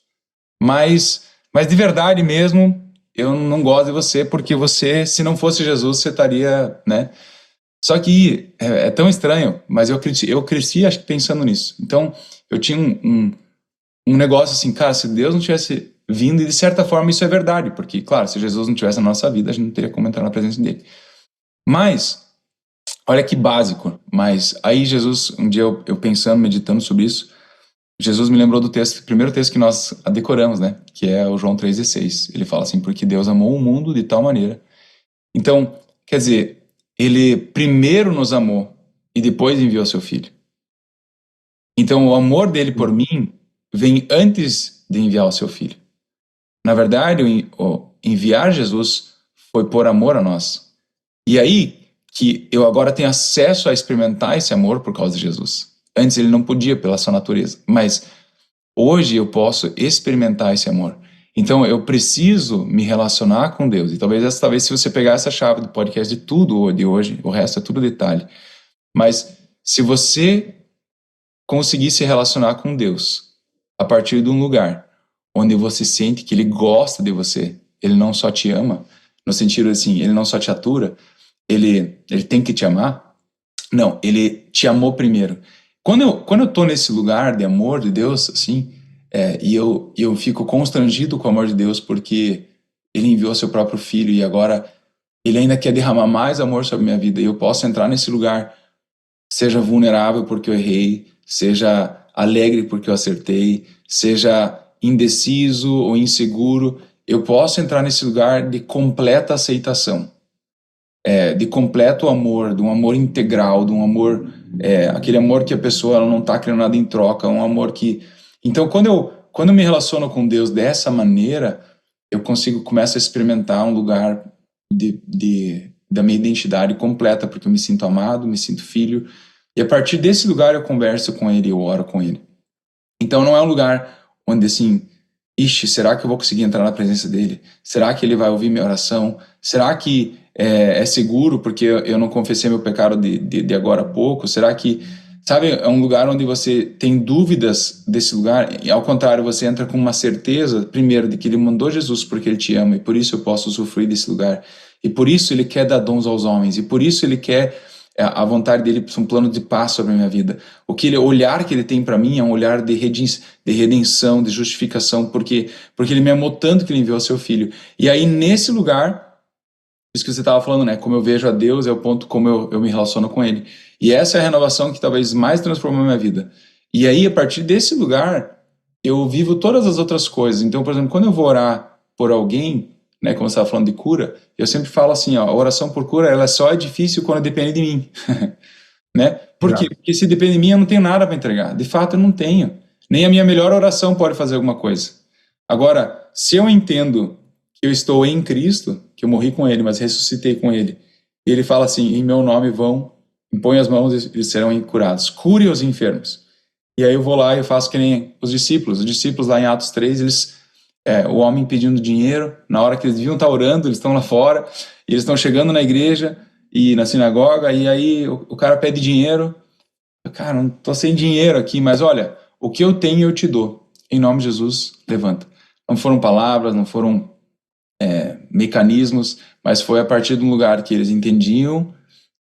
Mas de verdade mesmo, eu não gosto de você, porque você, se não fosse Jesus, você estaria, né? Só que é tão estranho, mas eu cresci acho que pensando nisso. Então, eu tinha um negócio assim, cara, se Deus não tivesse vindo, e de certa forma isso é verdade, porque, claro, se Jesus não tivesse na nossa vida, a gente não teria como entrar na presença dele. Mas, olha que básico, mas aí Jesus, um dia eu pensando, meditando sobre isso, Jesus me lembrou do texto, primeiro texto que nós decoramos, né, que é o João 3,16. Ele fala assim, porque Deus amou o mundo de tal maneira. Então, quer dizer, ele primeiro nos amou e depois enviou seu filho. Então, o amor dele por mim vem antes de enviar o seu filho. Na verdade, enviar Jesus foi por amor a nós. E aí que eu agora tenho acesso a experimentar esse amor por causa de Jesus. Antes ele não podia pela sua natureza, mas hoje eu posso experimentar esse amor. Então eu preciso me relacionar com Deus. E talvez se você pegar essa chave do podcast de tudo de hoje, o resto é tudo detalhe. Mas se você conseguir se relacionar com Deus a partir de um lugar onde você sente que Ele gosta de você, Ele não só te ama, no sentido assim, Ele não só te atura, Ele tem que te amar. Não, Ele te amou primeiro. Quando eu tô nesse lugar de amor de Deus, assim, e eu fico constrangido com o amor de Deus porque Ele enviou seu próprio Filho e agora Ele ainda quer derramar mais amor sobre a minha vida e eu posso entrar nesse lugar, seja vulnerável porque eu errei, seja alegre porque eu acertei, seja indeciso ou inseguro, eu posso entrar nesse lugar de completa aceitação, de completo amor, de um amor integral, de um amor, aquele amor que a pessoa ela não está querendo nada em troca, um amor que... Então, quando eu me relaciono com Deus dessa maneira, eu começo a experimentar um lugar da minha identidade completa, porque eu me sinto amado, me sinto filho, e a partir desse lugar eu converso com Ele, eu oro com Ele. Então não é um lugar onde assim, ixi, será que eu vou conseguir entrar na presença dele? Será que ele vai ouvir minha oração? Será que é seguro porque eu não confessei meu pecado de agora a pouco? Será que, sabe, é um lugar onde você tem dúvidas desse lugar e ao contrário, você entra com uma certeza, primeiro, de que ele mandou Jesus porque ele te ama e por isso eu posso usufruir desse lugar. E por isso ele quer dar dons aos homens e por isso ele quer a vontade dele é um plano de paz sobre a minha vida. O olhar que ele tem para mim é um olhar de redenção, de justificação, porque ele me amou tanto que ele enviou seu filho. E aí, nesse lugar, isso que você estava falando, né? Como eu vejo a Deus é o ponto como eu me relaciono com ele. E essa é a renovação que talvez mais transformou a minha vida. E aí, a partir desse lugar, eu vivo todas as outras coisas. Então, por exemplo, quando eu vou orar por alguém, né, como você estava falando de cura, eu sempre falo assim, ó, a oração por cura, ela só é difícil quando depende de mim, né? Por quê? Porque se depende de mim, eu não tenho nada para entregar. De fato, eu não tenho. Nem a minha melhor oração pode fazer alguma coisa. Agora, se eu entendo que eu estou em Cristo, que eu morri com Ele, mas ressuscitei com Ele, e Ele fala assim, em meu nome vão, impõe as mãos e eles serão curados. Cure os enfermos. E aí eu vou lá e eu faço que nem os discípulos lá em Atos 3, o homem pedindo dinheiro, na hora que eles deviam estar orando, eles estão lá fora, e eles estão chegando na igreja e na sinagoga, e aí o cara pede dinheiro, cara, não estou sem dinheiro aqui, mas olha, o que eu tenho eu te dou, em nome de Jesus, levanta. Não foram palavras, não foram mecanismos, mas foi a partir de um lugar que eles entendiam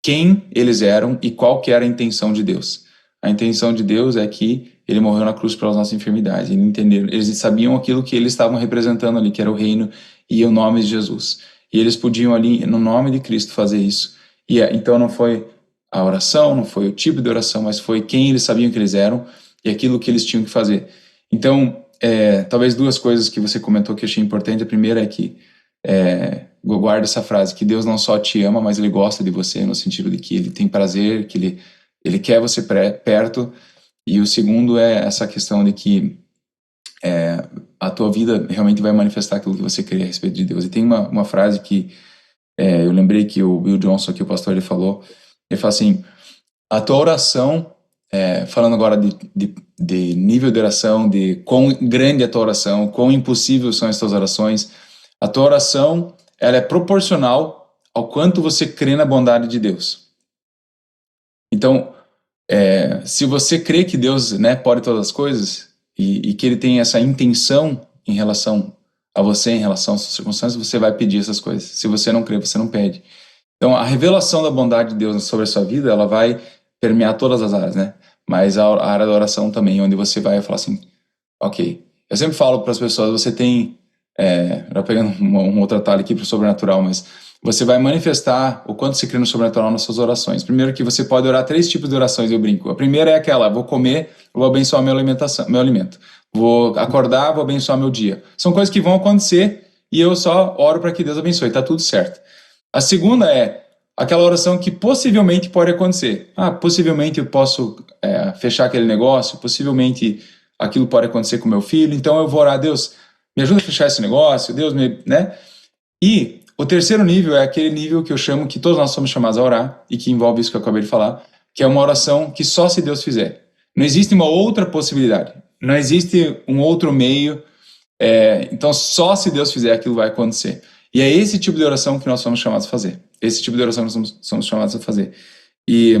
quem eles eram e qual que era a intenção de Deus. A intenção de Deus é que ele morreu na cruz pelas nossas enfermidades. Eles entenderam, eles sabiam aquilo que eles estavam representando ali, que era o reino e o nome de Jesus. E eles podiam ali, no nome de Cristo, fazer isso. E então não foi a oração, não foi o tipo de oração, mas foi quem eles sabiam que eles eram e aquilo que eles tinham que fazer. Então, talvez duas coisas que você comentou que eu achei importante. A primeira é que guarda essa frase, que Deus não só te ama, mas Ele gosta de você, no sentido de que Ele tem prazer, que Ele quer você perto. E o segundo é essa questão de que a tua vida realmente vai manifestar aquilo que você crê a respeito de Deus. E tem uma frase que eu lembrei que o Bill Johnson, aqui, o pastor, ele fala assim, a tua oração, falando agora de nível de oração, de quão grande é a tua oração, quão impossível são as tuas orações, a tua oração, ela é proporcional ao quanto você crê na bondade de Deus. Então, se você crê que Deus, né, pode todas as coisas e que Ele tem essa intenção em relação a você, em relação às suas circunstâncias, você vai pedir essas coisas. Se você não crê, você não pede. Então, a revelação da bondade de Deus sobre a sua vida, ela vai permear todas as áreas, né? Mas a área da oração também, onde você vai falar assim, ok. Eu sempre falo para as pessoas, você tem, já pegando um outro atalho aqui para o sobrenatural, mas você vai manifestar o quanto você crê no sobrenatural nas suas orações. Primeiro que você pode orar 3 tipos de orações, eu brinco. A primeira é aquela, vou comer, vou abençoar meu alimento. Vou acordar, vou abençoar meu dia. São coisas que vão acontecer e eu só oro para que Deus abençoe, tá tudo certo. A segunda é aquela oração que possivelmente pode acontecer. Possivelmente eu posso fechar aquele negócio, possivelmente aquilo pode acontecer com meu filho, então eu vou orar, Deus, me ajuda a fechar esse negócio, Deus me... né? E o terceiro nível é aquele nível que eu chamo, que todos nós somos chamados a orar, e que envolve isso que eu acabei de falar, que é uma oração que só se Deus fizer. Não existe uma outra possibilidade, não existe um outro meio, então só se Deus fizer aquilo vai acontecer. E é esse tipo de oração que nós somos chamados a fazer. Esse tipo de oração que nós somos chamados a fazer. E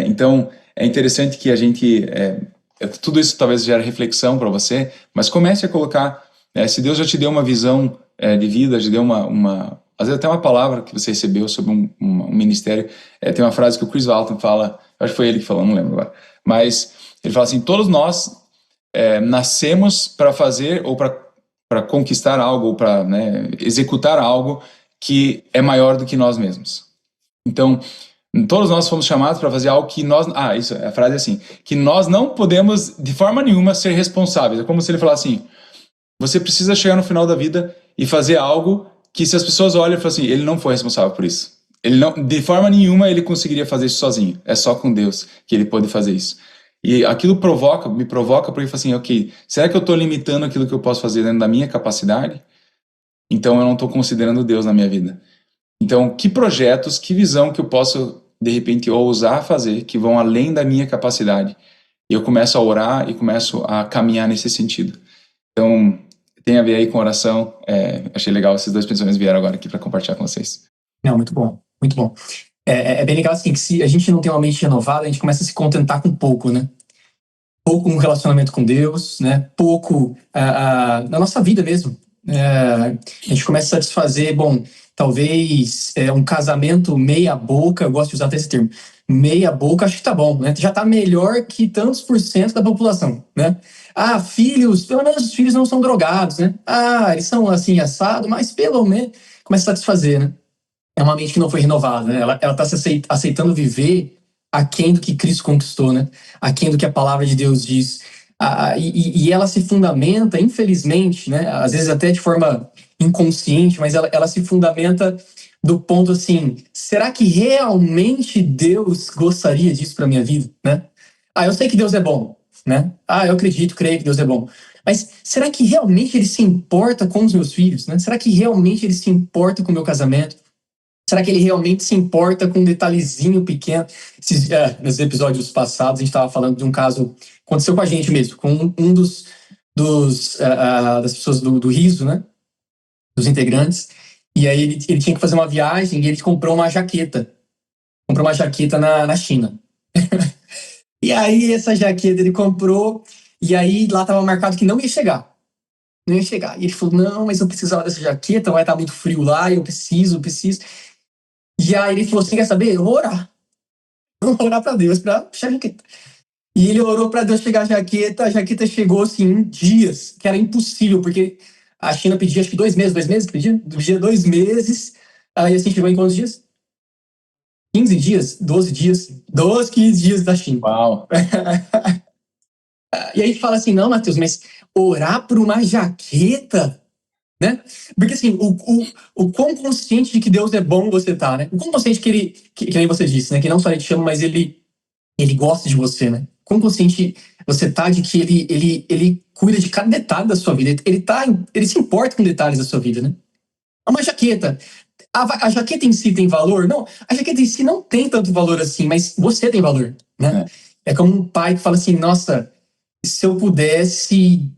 então é interessante que a gente... tudo isso talvez gere reflexão para você, mas comece a colocar... se Deus já te deu uma visão de vida, te deu às vezes até uma palavra que você recebeu sobre um ministério. Tem uma frase que o Chris Walton fala, acho que foi ele que falou, não lembro agora. Mas ele fala assim, todos nós nascemos para fazer ou para conquistar algo, ou para executar algo que é maior do que nós mesmos. Então, todos nós fomos chamados para fazer algo que nós... isso, a frase é assim, que nós não podemos, de forma nenhuma, ser responsáveis. É como se ele falasse assim, você precisa chegar no final da vida e fazer algo que, se as pessoas olham e falam assim, ele não foi responsável por isso. Ele não, de forma nenhuma ele conseguiria fazer isso sozinho. É só com Deus que ele pode fazer isso. E aquilo me provoca porque eu falo assim, ok, será que eu estou limitando aquilo que eu posso fazer dentro da minha capacidade? Então eu não estou considerando Deus na minha vida. Então, que projetos, que visão que eu posso, de repente, ousar fazer, que vão além da minha capacidade? E eu começo a orar e começo a caminhar nesse sentido. Então, tem a ver aí com oração. Achei legal, esses 2 pensamentos vieram agora aqui para compartilhar com vocês. Não, muito bom, muito bom. É bem legal assim, que se a gente não tem uma mente renovada, a gente começa a se contentar com pouco, né? Pouco no relacionamento com Deus, né? Pouco na nossa vida mesmo. A gente começa a satisfazer, talvez um casamento meia boca, eu gosto de usar até esse termo, meia boca, acho que tá bom, né? Já tá melhor que tantos % da população, né? Filhos, pelo menos os filhos não são drogados, né? Eles são assim, assado, mas pelo menos começa a satisfazer, né? É uma mente que não foi renovada, né? Ela tá se aceitando viver aquém do que Cristo conquistou, né? Aquém do que a palavra de Deus diz. E ela se fundamenta, infelizmente, né? Às vezes até de forma inconsciente, mas ela se fundamenta do ponto assim, será que realmente Deus gostaria disso para minha vida, né? Eu sei que Deus é bom, né? Eu acredito, creio que Deus é bom. Mas será que realmente Ele se importa com os meus filhos, né? Será que realmente Ele se importa com o meu casamento? Será que Ele realmente se importa com um detalhezinho pequeno? Nos episódios passados, a gente estava falando de um caso que aconteceu com a gente mesmo, com um das pessoas do riso, né? Dos integrantes. E aí ele tinha que fazer uma viagem e ele comprou uma jaqueta. Comprou uma jaqueta na China. E aí essa jaqueta ele comprou e aí lá estava marcado que não ia chegar. não ia chegar. E ele falou, não, mas eu precisava dessa jaqueta, vai estar muito frio lá, eu preciso. E aí ele falou assim, quer saber? Eu vou orar. Eu vou orar pra Deus pra puxar a jaqueta. E ele orou pra Deus chegar a jaqueta chegou assim em dias, que era impossível, porque a China pedia acho que 2 meses que pedia 2 meses, aí assim chegou em quantos dias? 15 dias? 12 dias? 12, 15 dias da China. Uau. E aí a gente fala assim, não, Matheus, mas orar por uma jaqueta, né? Porque assim, o quão consciente de que Deus é bom você tá, né? O quão consciente que ele, que nem você disse, né? Que não só ele te chama, mas ele gosta de você, né? Quão consciente você tá de que ele cuida de cada detalhe da sua vida. Ele se importa com detalhes da sua vida, né? Uma jaqueta. A jaqueta em si tem valor? Não, a jaqueta em si não tem tanto valor assim, mas você tem valor, né? É como um pai que fala assim, nossa, se eu pudesse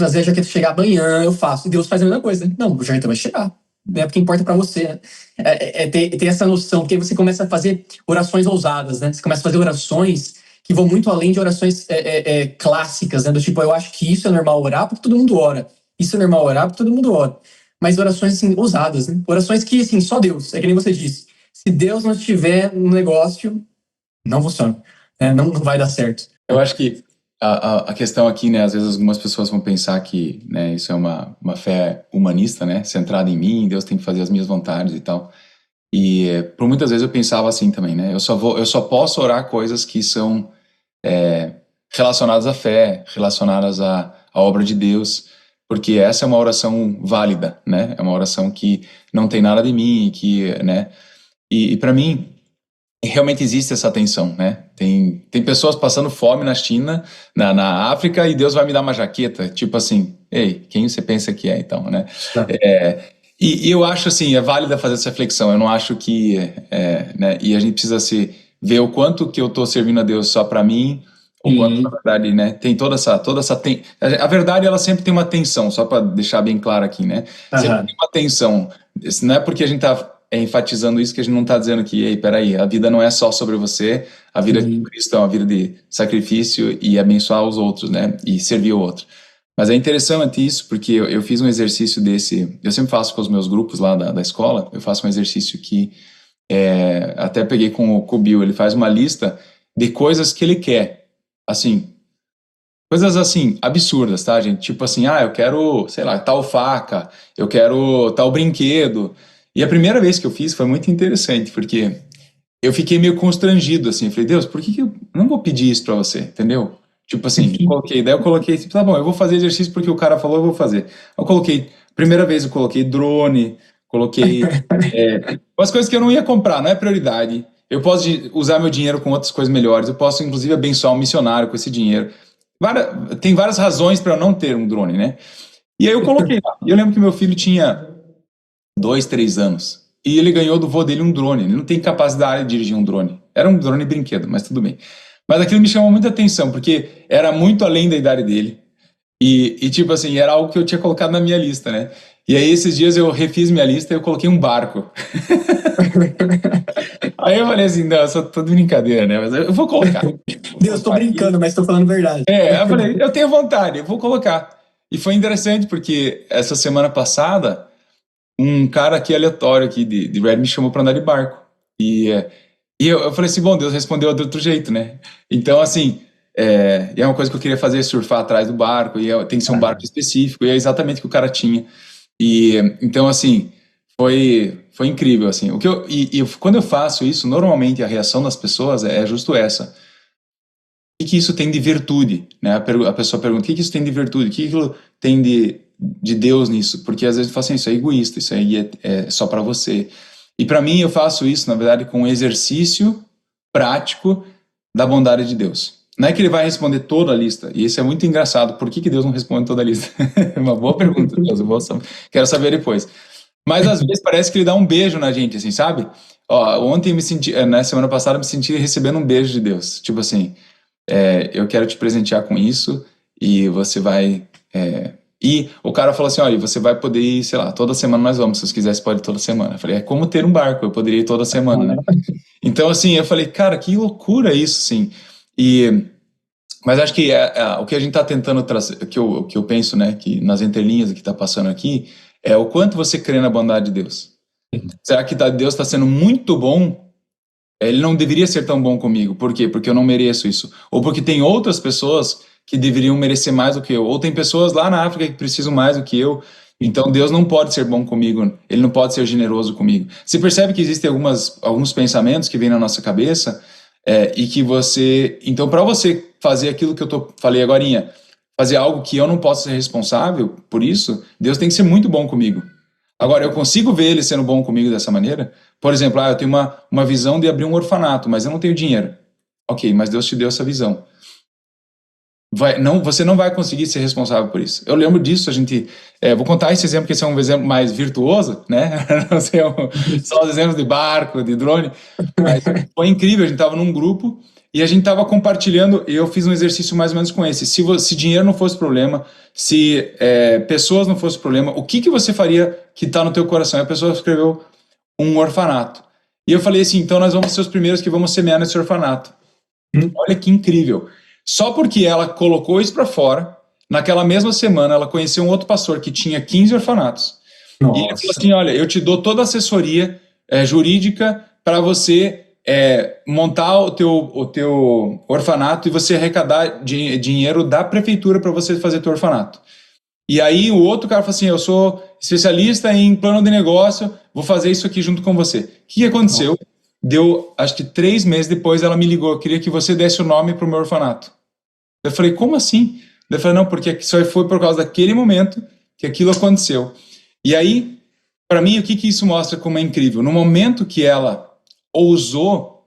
fazer a jaqueta chegar amanhã, eu faço. E Deus faz a mesma coisa, né? Não, a jaqueta vai chegar. Né? Porque importa pra você, né? Ter essa noção, porque aí você começa a fazer orações ousadas, né? Você começa a fazer orações que vão muito além de orações clássicas, né? Do tipo, eu acho que isso é normal orar porque todo mundo ora. Isso é normal orar porque todo mundo ora. Mas orações, assim, ousadas, né? Orações que, assim, só Deus, é que nem você disse. Se Deus não estiver no negócio, não funciona. Né? Não vai dar certo. Eu acho que a questão aqui, né, às vezes algumas pessoas vão pensar que, né, isso é uma fé humanista, né, centrada em mim, Deus tem que fazer as minhas vontades e tal. E por muitas vezes eu pensava assim também, né, eu só posso orar coisas que são relacionadas à fé, relacionadas à obra de Deus, porque essa é uma oração válida, né, é uma oração que não tem nada de mim, que, né, e para mim realmente existe essa tensão, né? Tem pessoas passando fome na China, na África, e Deus vai me dar uma jaqueta, tipo assim, ei, quem você pensa que é, então, né? E eu acho assim, é válida fazer essa reflexão. Eu não acho que, né? E a gente precisa ver o quanto que eu estou servindo a Deus só para mim, o quanto na verdade, né? Tem a verdade ela sempre tem uma tensão, só para deixar bem claro aqui, né? Sempre tem uma tensão. Não é porque a gente está enfatizando isso que a gente não está dizendo que, ei, peraí, a vida não é só sobre você, a vida de Cristo é uma vida de sacrifício e abençoar os outros, né? E servir o outro. Mas é interessante isso, porque eu fiz um exercício desse, eu sempre faço com os meus grupos lá da escola, eu faço um exercício que até peguei com o Bill, ele faz uma lista de coisas que ele quer, assim, coisas assim, absurdas, tá, gente? Tipo assim, eu quero, sei lá, tal faca, eu quero tal brinquedo. E a primeira vez que eu fiz foi muito interessante, porque eu fiquei meio constrangido, assim, falei, Deus, por que eu não vou pedir isso pra você, entendeu? Tipo assim, daí eu coloquei, tipo, tá bom, eu vou fazer exercício porque o cara falou, eu vou fazer. Eu coloquei, primeira vez eu coloquei drone, coloquei umas coisas que eu não ia comprar, não é prioridade. Eu posso usar meu dinheiro com outras coisas melhores, eu posso inclusive abençoar um missionário com esse dinheiro. Tem várias razões para eu não ter um drone, né? E aí eu coloquei lá. E eu lembro que meu filho tinha 2, 3 anos. E ele ganhou do vô dele um drone. Ele não tem capacidade de dirigir um drone. Era um drone brinquedo, mas tudo bem. Mas aquilo me chamou muita atenção, porque era muito além da idade dele. E tipo assim, era algo que eu tinha colocado na minha lista, né? E aí esses dias eu refiz minha lista e eu coloquei um barco. Aí eu falei assim, não, eu só tô de brincadeira, né? Mas eu vou colocar. Deus, tô brincando, mas tô falando verdade. Eu falei, eu tenho vontade, eu vou colocar. E foi interessante, porque essa semana passada, um cara aqui aleatório aqui de Red me chamou para andar de barco. E eu falei assim, bom, Deus respondeu de outro jeito, né? Então, assim, e é uma coisa que eu queria fazer, surfar atrás do barco, e tem que ser um barco específico, e é exatamente o que o cara tinha. E então, assim, foi incrível, assim. Quando eu faço isso, normalmente a reação das pessoas é justo essa. O que isso tem de virtude? Né? A pessoa pergunta, o que isso tem de virtude? O que aquilo tem de Deus nisso? Porque às vezes eu falo assim, isso é egoísta, isso aí é só para você. E para mim eu faço isso, na verdade, com um exercício prático da bondade de Deus. Não é que ele vai responder toda a lista, e isso é muito engraçado. Por que Deus não responde toda a lista? É uma boa pergunta, Deus, quero saber depois. Mas às vezes parece que ele dá um beijo na gente, assim, sabe? Ontem na semana passada, me senti recebendo um beijo de Deus. Tipo assim, eu quero te presentear com isso, e você vai... E o cara falou assim, olha, você vai poder ir, sei lá, toda semana nós vamos, se você quiser você pode ir toda semana. Eu falei, é como ter um barco, eu poderia ir toda semana, né? Então, assim, eu falei, cara, que loucura isso, assim. E Mas acho que o que a gente está tentando trazer, o que eu penso, né, que nas entrelinhas que está passando aqui, é o quanto você crê na bondade de Deus. Será que Deus está sendo muito bom? Ele não deveria ser tão bom comigo. Por quê? Porque eu não mereço isso. Ou porque tem outras pessoas que deveriam merecer mais do que eu. Ou tem pessoas lá na África que precisam mais do que eu. Então Deus não pode ser bom comigo. Ele não pode ser generoso comigo. Você percebe que existem alguns pensamentos que vêm na nossa cabeça e que você... Então, para você fazer aquilo que eu falei agorinha, fazer algo que eu não posso ser responsável por isso, Deus tem que ser muito bom comigo. Agora, eu consigo ver ele sendo bom comigo dessa maneira? Por exemplo, eu tenho uma visão de abrir um orfanato, mas eu não tenho dinheiro. Ok, mas Deus te deu essa visão. Você não vai conseguir ser responsável por isso. Eu lembro disso, vou contar esse exemplo, que esse é um exemplo mais virtuoso, né? Não sei, só os exemplos de barco, de drone. Mas foi incrível, a gente estava num grupo e a gente estava compartilhando, e eu fiz um exercício mais ou menos com esse. Se dinheiro não fosse problema, se pessoas não fosse problema, o que você faria que está no teu coração? E a pessoa escreveu um orfanato. E eu falei assim, então nós vamos ser os primeiros que vamos semear nesse orfanato. Olha que incrível. Só porque ela colocou isso para fora, naquela mesma semana ela conheceu um outro pastor que tinha 15 orfanatos. Nossa. E ele falou assim, olha, eu te dou toda a assessoria jurídica para você montar o teu orfanato e você arrecadar dinheiro da prefeitura para você fazer teu orfanato. E aí o outro cara falou assim, eu sou especialista em plano de negócio, vou fazer isso aqui junto com você. O que aconteceu? Deu, acho que 3 meses depois ela me ligou, eu queria que você desse o nome para o meu orfanato. Eu falei, como assim? Eu falei, não, porque só foi por causa daquele momento que aquilo aconteceu. E aí, para mim, o que isso mostra como é incrível? No momento que ela ousou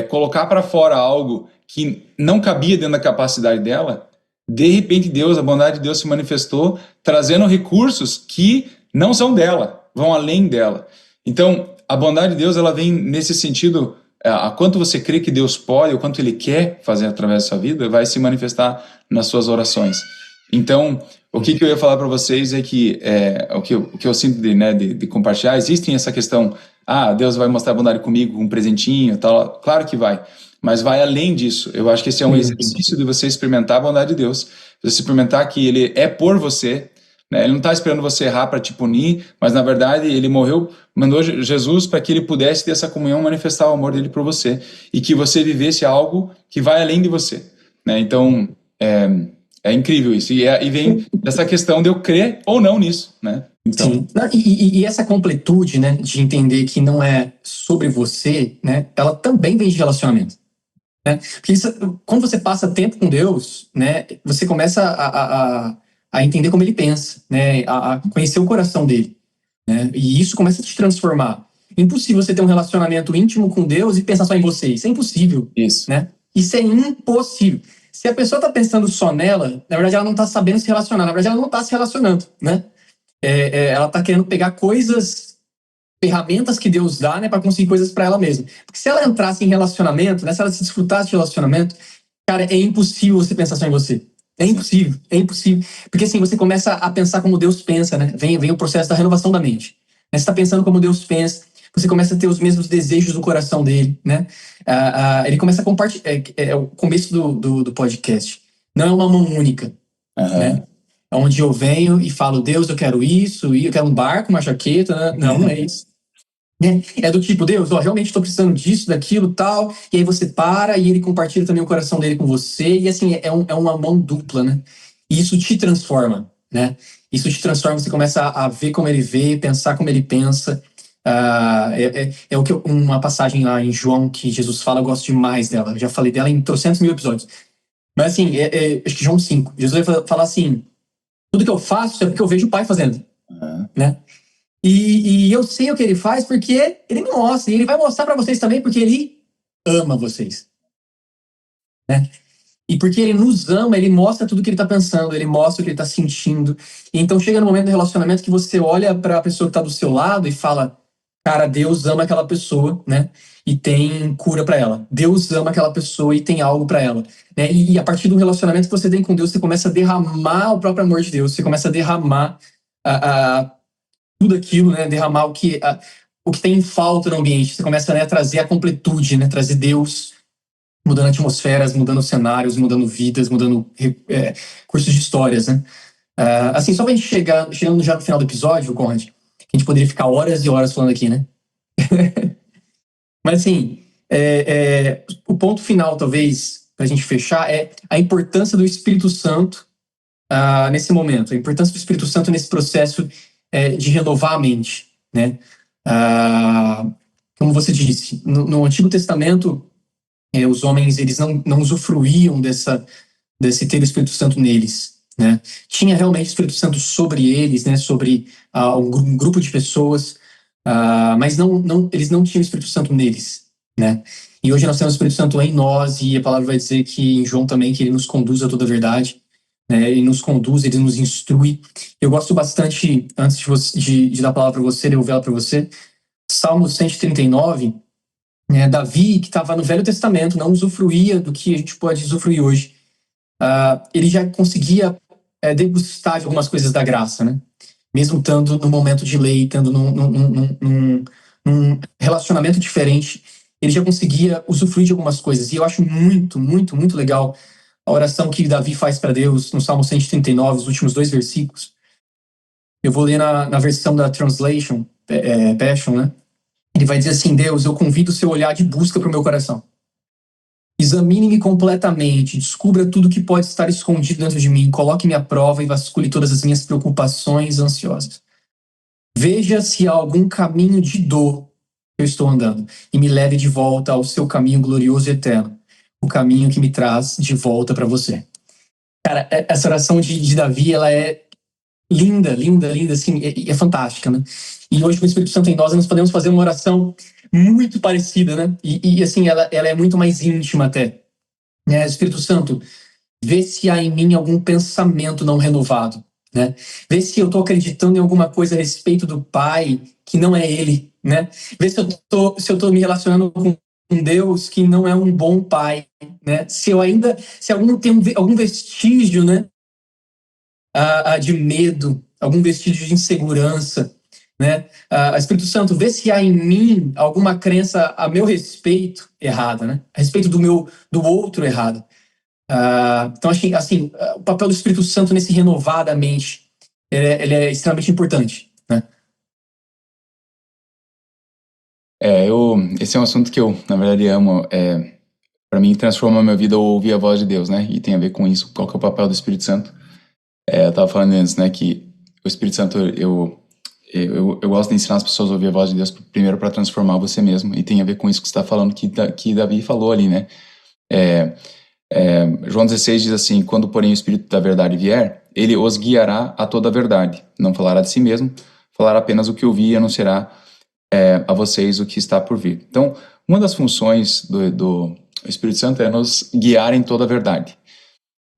colocar para fora algo que não cabia dentro da capacidade dela, de repente a bondade de Deus se manifestou, trazendo recursos que não são dela, vão além dela. Então, a bondade de Deus, ela vem nesse sentido, a quanto você crê que Deus pode, o quanto Ele quer fazer através da sua vida, vai se manifestar nas suas orações. Então, o que eu ia falar para vocês é que o que eu sinto de compartilhar, existem essa questão, Deus vai mostrar a bondade comigo, com um presentinho, tal, claro que vai, mas vai além disso. Eu acho que esse é um exercício de você experimentar a bondade de Deus, você experimentar que Ele é por você, né? Ele não está esperando você errar para te punir, mas na verdade Ele mandou Jesus para que Ele pudesse ter essa comunhão, manifestar o amor dele por você, e que você vivesse algo que vai além de você, né? Então, é incrível isso, e vem dessa questão de eu crer ou não nisso, né? Então... Sim, e essa completude, né, de entender que não é sobre você, né, ela também vem de relacionamento, né? Porque quando você passa tempo com Deus, né, você começa a entender como Ele pensa, né, a conhecer o coração dele, né, e isso começa a te transformar. É impossível você ter um relacionamento íntimo com Deus e pensar só em você, isso é impossível. Isso. Né? Isso é impossível. Se a pessoa está pensando só nela, na verdade ela não está sabendo se relacionar, na verdade ela não está se relacionando, né? Ela está querendo pegar coisas, ferramentas que Deus dá, né, para conseguir coisas para ela mesma. Porque se ela entrasse em relacionamento, né, se ela se desfrutasse de relacionamento, cara, é impossível você pensar só em você. É impossível, é impossível. Porque assim, você começa a pensar como Deus pensa, né? Vem o processo da renovação da mente. Você está pensando como Deus pensa, você começa a ter os mesmos desejos do coração dele, né? Ele começa a compartilhar. É o começo do podcast. Não é uma mão única, né? Onde eu venho e falo, Deus, eu quero isso, eu quero um barco, uma jaqueta. Né? Não é isso. É do tipo, Deus, realmente estou precisando disso, daquilo, tal. E aí você para e ele compartilha também o coração dele com você. E assim, é uma mão dupla, né? E isso te transforma, né? Isso te transforma, você começa a ver como ele vê, pensar como ele pensa. Uma passagem lá em João que Jesus fala, eu gosto demais dela. Eu já falei dela em 300 mil episódios. Mas assim, acho que João 5. Jesus vai falar assim, tudo que eu faço é porque eu vejo o Pai fazendo, né? E eu sei o que ele faz porque ele me mostra. E ele vai mostrar para vocês também porque ele ama vocês, né? E porque ele nos ama, ele mostra tudo que ele tá pensando, ele mostra o que ele tá sentindo. E então chega no momento do relacionamento que você olha para a pessoa que tá do seu lado e fala, cara, Deus ama aquela pessoa, né? E tem cura para ela. Deus ama aquela pessoa e tem algo para ela, né? E a partir do relacionamento que você tem com Deus, você começa a derramar o próprio amor de Deus, você começa a derramar tudo aquilo, né? Derramar o que tem em falta no ambiente. Você começa, né, a trazer a completude, né? Trazer Deus mudando atmosferas, mudando cenários, mudando vidas, mudando cursos de histórias, né? Assim, só pra gente chegando já no final do episódio, Conrad, a gente poderia ficar horas e horas falando aqui, né? Mas assim, o ponto final, talvez, pra gente fechar, é a importância do Espírito Santo nesse momento, a importância do Espírito Santo nesse processo de renovar a mente, né? Como você disse, no Antigo Testamento, os homens eles não usufruíam desse ter o Espírito Santo neles, né? Tinha realmente o Espírito Santo sobre eles, né? Sobre um grupo de pessoas, mas eles não tinham o Espírito Santo neles, né? E hoje nós temos o Espírito Santo em nós, e a palavra vai dizer que em João também que ele nos conduz a toda a verdade, né? Ele nos conduz, ele nos instrui. Eu gosto bastante, antes de dar a palavra para você, devolver ela para você, Salmo 139, né? Davi, que estava no Velho Testamento, não usufruía do que a gente pode usufruir hoje. Ele já conseguia degustar de algumas coisas da graça, né? Mesmo estando no momento de lei, estando num relacionamento diferente, ele já conseguia usufruir de algumas coisas. E eu acho muito, muito, muito legal a oração que Davi faz para Deus no Salmo 139, os últimos 2 versículos. Eu vou ler na versão da Translation, Passion, né? Ele vai dizer assim: Deus, eu convido o seu olhar de busca para o meu coração. Examine-me completamente, descubra tudo que pode estar escondido dentro de mim, coloque-me à prova e vasculhe todas as minhas preocupações ansiosas. Veja se há algum caminho de dor que eu estou andando e me leve de volta ao seu caminho glorioso e eterno, o caminho que me traz de volta para você. Cara, essa oração de Davi, ela é linda, linda, linda, assim, é fantástica, né? E hoje com o Espírito Santo em nós podemos fazer uma oração muito parecida, né? E assim, ela é muito mais íntima até. Né? Espírito Santo, vê se há em mim algum pensamento não renovado, né? Vê se eu estou acreditando em alguma coisa a respeito do Pai que não é Ele, né? Vê se eu estou me relacionando com um Deus que não é um bom Pai, né? Se algum tem algum vestígio, né? De medo, algum vestígio de insegurança, né? Espírito Santo, vê se há em mim alguma crença a meu respeito errada, né? A respeito do outro errado. Então, assim, o papel do Espírito Santo nesse renovar da mente, ele é extremamente importante, né? Esse é um assunto que eu, na verdade, amo. Para mim, transforma a minha vida ouvir a voz de Deus, né? E tem a ver com isso, qual que é o papel do Espírito Santo. Eu estava falando antes, né, que o Espírito Santo, eu gosto de ensinar as pessoas a ouvir a voz de Deus primeiro para transformar você mesmo, e tem a ver com isso que você está falando, que Davi falou ali, né? João 16 diz assim: quando, porém, o Espírito da verdade vier, ele os guiará a toda a verdade. Não falará de si mesmo, falará apenas o que ouvir e anunciará a vocês o que está por vir. Então, uma das funções do Espírito Santo é nos guiar em toda a verdade.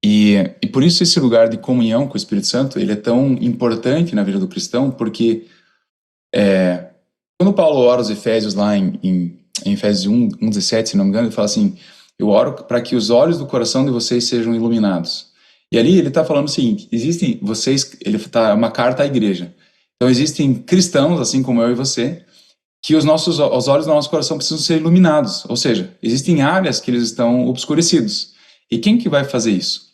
E por isso esse lugar de comunhão com o Espírito Santo, ele é tão importante na vida do cristão, porque quando Paulo ora aos Efésios lá em Efésios 1:17, se não me engano, ele fala assim: eu oro para que os olhos do coração de vocês sejam iluminados. E ali ele está falando o seguinte: existem vocês, ele está uma carta à igreja. Então existem cristãos, assim como eu e você, que os olhos do nosso coração precisam ser iluminados. Ou seja, existem áreas que eles estão obscurecidos. E quem que vai fazer isso?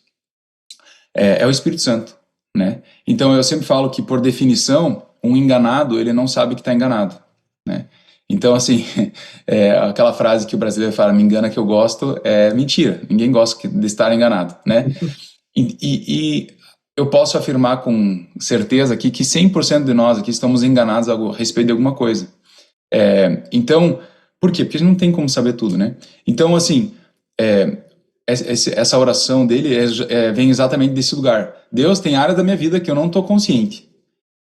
É o Espírito Santo, né? Então eu sempre falo que, por definição, um enganado, ele não sabe que está enganado, né? Então, assim, aquela frase que o brasileiro fala: me engana que eu gosto, é mentira. Ninguém gosta de estar enganado, né? E eu posso afirmar com certeza aqui que 100% de nós aqui estamos enganados a respeito de alguma coisa. Então, por quê? Porque a gente não tem como saber tudo, né? Então, assim, essa oração dele vem exatamente desse lugar. Deus, tem área da minha vida que eu não estou consciente.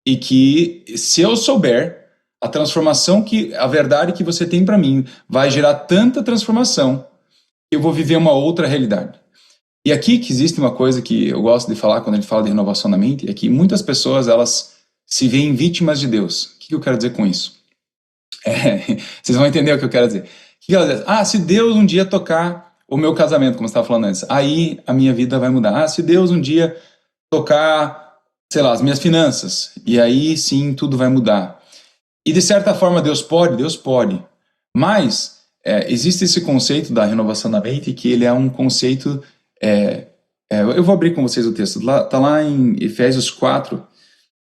E que, se eu souber, a transformação, a verdade que você tem para mim vai gerar tanta transformação que eu vou viver uma outra realidade. E aqui que existe uma coisa que eu gosto de falar quando a gente fala de renovação da mente, é que muitas pessoas, elas se veem vítimas de Deus. O que eu quero dizer com isso? Vocês vão entender o que eu quero dizer. O que ela diz? Se Deus um dia tocar o meu casamento, como você estava falando antes, aí a minha vida vai mudar. Se Deus um dia tocar, sei lá, as minhas finanças, e aí sim tudo vai mudar. E de certa forma Deus pode, mas existe esse conceito da renovação da mente, que ele é um conceito... eu vou abrir com vocês o texto. Está lá em Efésios 4.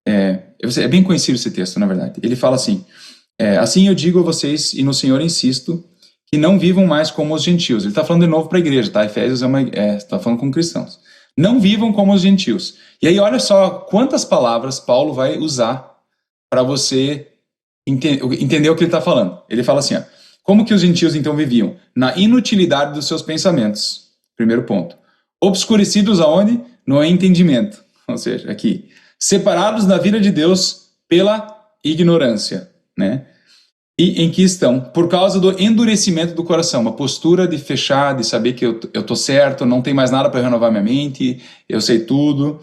É bem conhecido esse texto, na verdade. Ele fala assim: assim eu digo a vocês, e no Senhor insisto, que não vivam mais como os gentios. Ele está falando de novo para a igreja, tá? Efésios está falando com cristãos. Não vivam como os gentios. E aí olha só quantas palavras Paulo vai usar para você entender o que ele está falando. Ele fala assim, como que os gentios então viviam? Na inutilidade dos seus pensamentos. Primeiro ponto. Obscurecidos aonde? No entendimento. Ou seja, aqui. Separados da vida de Deus pela ignorância, né? E em que estão? Por causa do endurecimento do coração, uma postura de fechar, de saber que eu tô certo, não tem mais nada para renovar minha mente, eu sei tudo.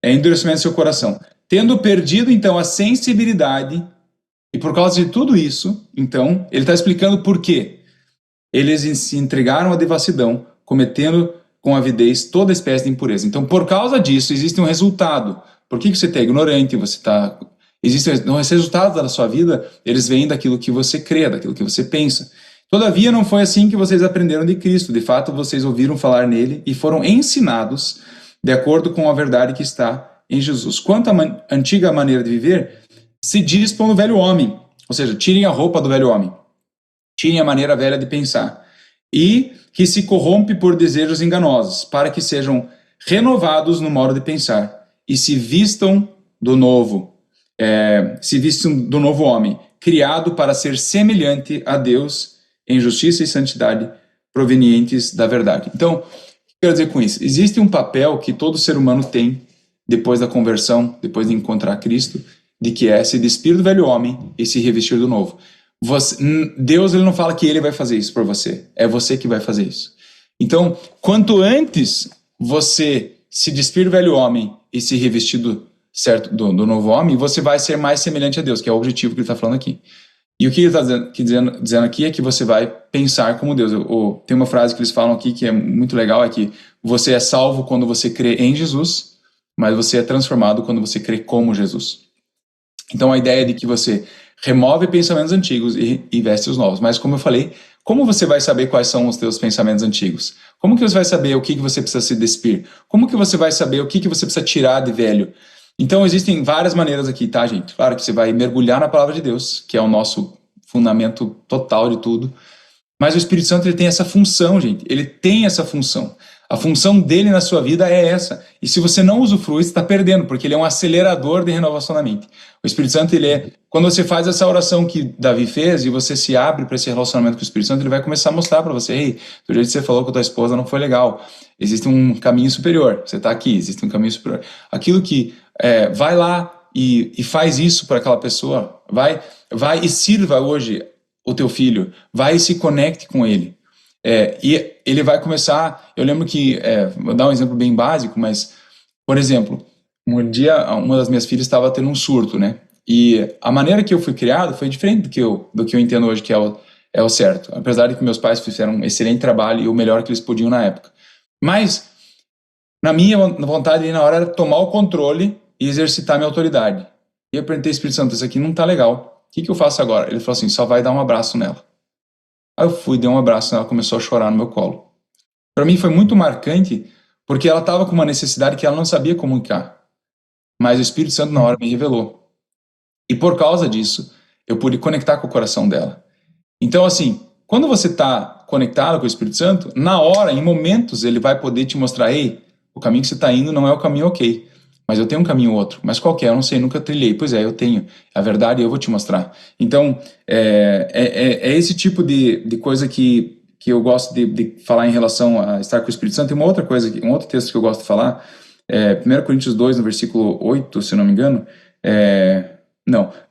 Endurecimento do seu coração. Tendo perdido, então, a sensibilidade, e por causa de tudo isso, então, ele está explicando por quê. Eles se entregaram à devassidão, cometendo com avidez toda espécie de impureza. Então, por causa disso, existe um resultado. Por que você está ignorante, você está... Existem os resultados da sua vida, eles vêm daquilo que você crê, daquilo que você pensa. Todavia, não foi assim que vocês aprenderam de Cristo. De fato, vocês ouviram falar nele e foram ensinados de acordo com a verdade que está em Jesus. Quanto à antiga maneira de viver, se dispam do velho homem. Ou seja, tirem a roupa do velho homem. Tirem a maneira velha de pensar. E que se corrompe por desejos enganosos, para que sejam renovados no modo de pensar e se vistam do novo. Se vistam do novo homem, criado para ser semelhante a Deus em justiça e santidade provenientes da verdade. Então, o que eu quero dizer com isso? Existe um papel que todo ser humano tem depois da conversão, depois de encontrar Cristo, de que é se despir do velho homem e se revestir do novo. Deus ele não fala que ele vai fazer isso por você, é você que vai fazer isso. Então, quanto antes você se despir do velho homem e se revestir do novo homem, você vai ser mais semelhante a Deus, que é o objetivo que ele está falando aqui. E o que ele está dizendo aqui é que você vai pensar como Deus. Tem uma frase que eles falam aqui que é muito legal, é que você é salvo quando você crê em Jesus, mas você é transformado quando você crê como Jesus. Então a ideia é de que você remove pensamentos antigos e veste os novos. Mas como eu falei, como você vai saber quais são os teus pensamentos antigos? Como que você vai saber o que você precisa se despir? Como que você vai saber o que você precisa tirar de velho? Então existem várias maneiras aqui, tá, gente? Claro que você vai mergulhar na palavra de Deus, que é o nosso fundamento total de tudo. Mas o Espírito Santo ele tem essa função, gente. Ele tem essa função. A função dele na sua vida é essa. E se você não usufrui, você está perdendo, porque ele é um acelerador de renovação da mente. O Espírito Santo, ele é... Quando você faz essa oração que Davi fez e você se abre para esse relacionamento com o Espírito Santo, ele vai começar a mostrar para você: ei, do jeito que você falou com a tua esposa não foi legal. Existe um caminho superior. Você está aqui, existe um caminho superior. Aquilo que... vai lá e faz isso para aquela pessoa. Vai e sirva hoje o teu filho. Vai e se conecte com ele. E ele vai começar... Eu lembro que... vou dar um exemplo bem básico, mas... Por exemplo, um dia uma das minhas filhas estava tendo um surto, né? E a maneira que eu fui criado foi diferente do que eu entendo hoje que é o certo. Apesar de que meus pais fizeram um excelente trabalho e o melhor que eles podiam na época. Mas, na minha vontade ali na hora era tomar o controle e exercitar minha autoridade. E eu perguntei ao Espírito Santo: isso aqui não tá legal. O que eu faço agora? Ele falou assim: só vai dar um abraço nela. Aí eu fui, dei um abraço nela, começou a chorar no meu colo. Para mim foi muito marcante, porque ela estava com uma necessidade que ela não sabia comunicar. Mas o Espírito Santo na hora me revelou. E por causa disso, eu pude conectar com o coração dela. Então assim, quando você está conectado com o Espírito Santo, na hora, em momentos, ele vai poder te mostrar: ei, o caminho que você está indo não é o caminho ok. Mas eu tenho um caminho outro. Mas qual que é? Eu não sei, nunca trilhei. Pois é, eu tenho. A verdade eu vou te mostrar. Então, é esse tipo de coisa que eu gosto de falar em relação a estar com o Espírito Santo. E uma outra coisa, um outro texto que eu gosto de falar, 1 Coríntios 2, no versículo 8, se não me engano,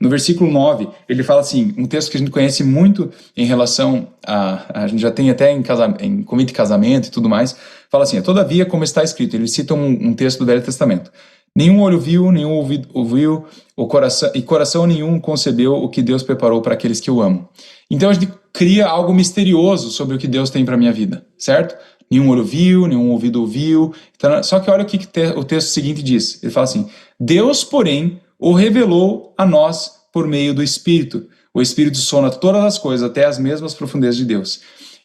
no versículo 9, ele fala assim, um texto que a gente conhece muito em relação a gente já tem até em convite de casamento e tudo mais, fala assim: todavia, como está escrito, ele cita um texto do Velho Testamento: nenhum olho viu, nenhum ouvido ouviu, coração nenhum concebeu o que Deus preparou para aqueles que o amam. Então a gente cria algo misterioso sobre o que Deus tem para a minha vida, certo? Nenhum olho viu, nenhum ouvido ouviu. Então, só que olha o que o texto seguinte diz. Ele fala assim: Deus, porém, o revelou a nós por meio do Espírito. O Espírito sona todas as coisas, até as mesmas profundezas de Deus.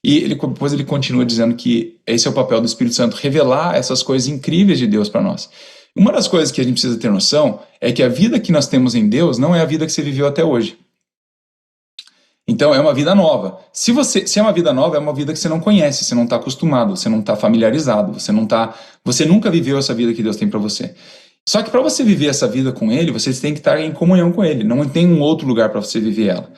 E depois ele continua dizendo que esse é o papel do Espírito Santo, revelar essas coisas incríveis de Deus para nós. Uma das coisas que a gente precisa ter noção é que a vida que nós temos em Deus não é a vida que você viveu até hoje. Então é uma vida nova. Se é uma vida nova, é uma vida que você não conhece, você não está acostumado, você não está familiarizado, você nunca viveu essa vida que Deus tem para você. Só que para você viver essa vida com Ele, você tem que estar em comunhão com Ele. Não tem um outro lugar para você viver ela.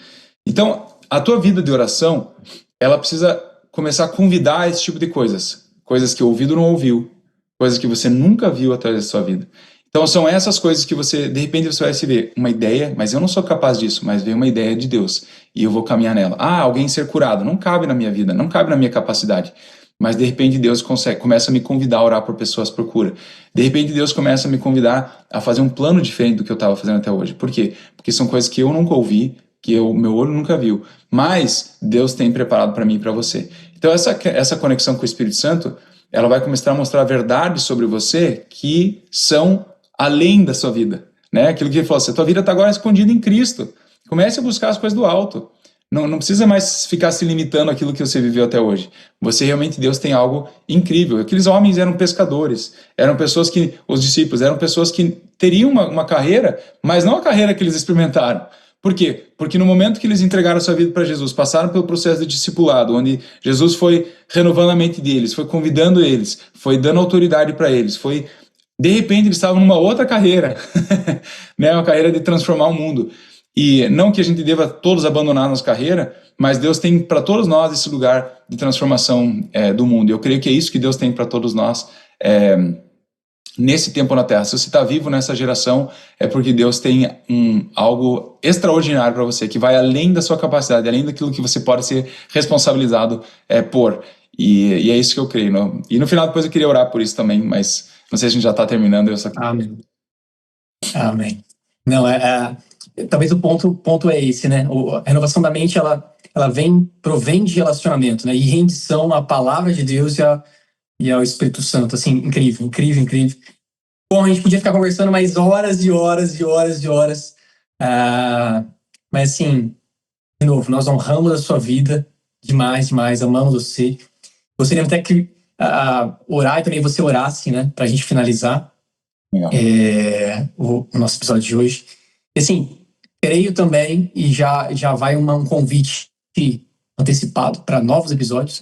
Então, a tua vida de oração, ela precisa começar a convidar esse tipo de coisas. Coisas que o ouvido não ouviu, coisas que você nunca viu através da sua vida. Então são essas coisas que de repente você vai se ver uma ideia, mas eu não sou capaz disso, mas veio uma ideia de Deus e eu vou caminhar nela. Alguém ser curado, não cabe na minha vida, não cabe na minha capacidade. Mas de repente Deus começa a me convidar a orar por pessoas por cura. De repente Deus começa a me convidar a fazer um plano diferente do que eu estava fazendo até hoje. Por quê? Porque são coisas que eu nunca ouvi, que meu olho nunca viu, mas Deus tem preparado para mim e para você. Então essa conexão com o Espírito Santo, ela vai começar a mostrar verdades sobre você que são além da sua vida, né? Aquilo que ele falou, a tua vida está agora escondida em Cristo. Comece a buscar as coisas do alto. Não precisa mais ficar se limitando àquilo que você viveu até hoje. Deus tem algo incrível. Aqueles homens eram pescadores, os discípulos eram pessoas que teriam uma carreira, mas não a carreira que eles experimentaram. Por quê? Porque no momento que eles entregaram a sua vida para Jesus, passaram pelo processo de discipulado, onde Jesus foi renovando a mente deles, foi convidando eles, foi dando autoridade para eles, de repente eles estavam numa outra carreira, né? Uma carreira de transformar o mundo. E não que a gente deva todos abandonar a nossa carreira, mas Deus tem para todos nós esse lugar de transformação do mundo. Eu creio que é isso que Deus tem para todos nós nesse tempo na Terra. Se você está vivo nessa geração, é porque Deus tem algo extraordinário para você, que vai além da sua capacidade, além daquilo que você pode ser responsabilizado por. E é isso que eu creio. E no final, depois eu queria orar por isso também, mas não sei se a gente já está terminando. Amém. Amém. Não, talvez o ponto é esse, né? A renovação da mente, ela provém de relacionamento, né? E rendição à palavra de Deus e ao Espírito Santo. Assim, incrível, incrível, incrível. Bom, a gente podia ficar conversando mais horas e horas e horas e horas. Mas assim, de novo, nós honramos a sua vida demais, demais, amamos você. Gostaria até que orar e também você orasse, né? Pra gente finalizar o nosso episódio de hoje. E assim, creio também, e já vai um convite antecipado para novos episódios.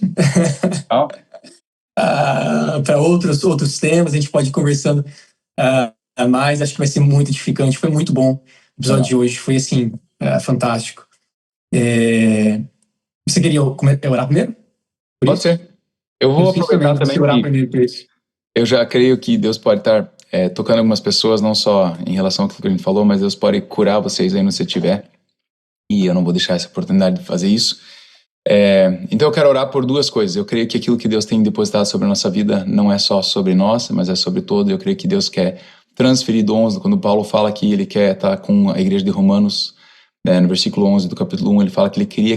Para outros temas, a gente pode ir conversando mais. Acho que vai ser muito edificante. Foi muito bom o episódio de hoje. Foi assim, fantástico. Você queria orar primeiro? Pode ser. Eu vou aproveitar também orar primeiro por isso. Eu já creio que Deus pode estar tocando algumas pessoas, não só em relação àquilo que a gente falou, mas Deus pode curar vocês aí onde você estiver. E eu não vou deixar essa oportunidade de fazer isso. Então eu quero orar por duas coisas. Eu creio que aquilo que Deus tem depositado sobre a nossa vida não é só sobre nós, mas é sobre todo. Eu creio que Deus quer transferir dons. Quando Paulo fala que ele quer estar com a igreja de Romanos, no versículo 11 do capítulo 1, ele fala que ele queria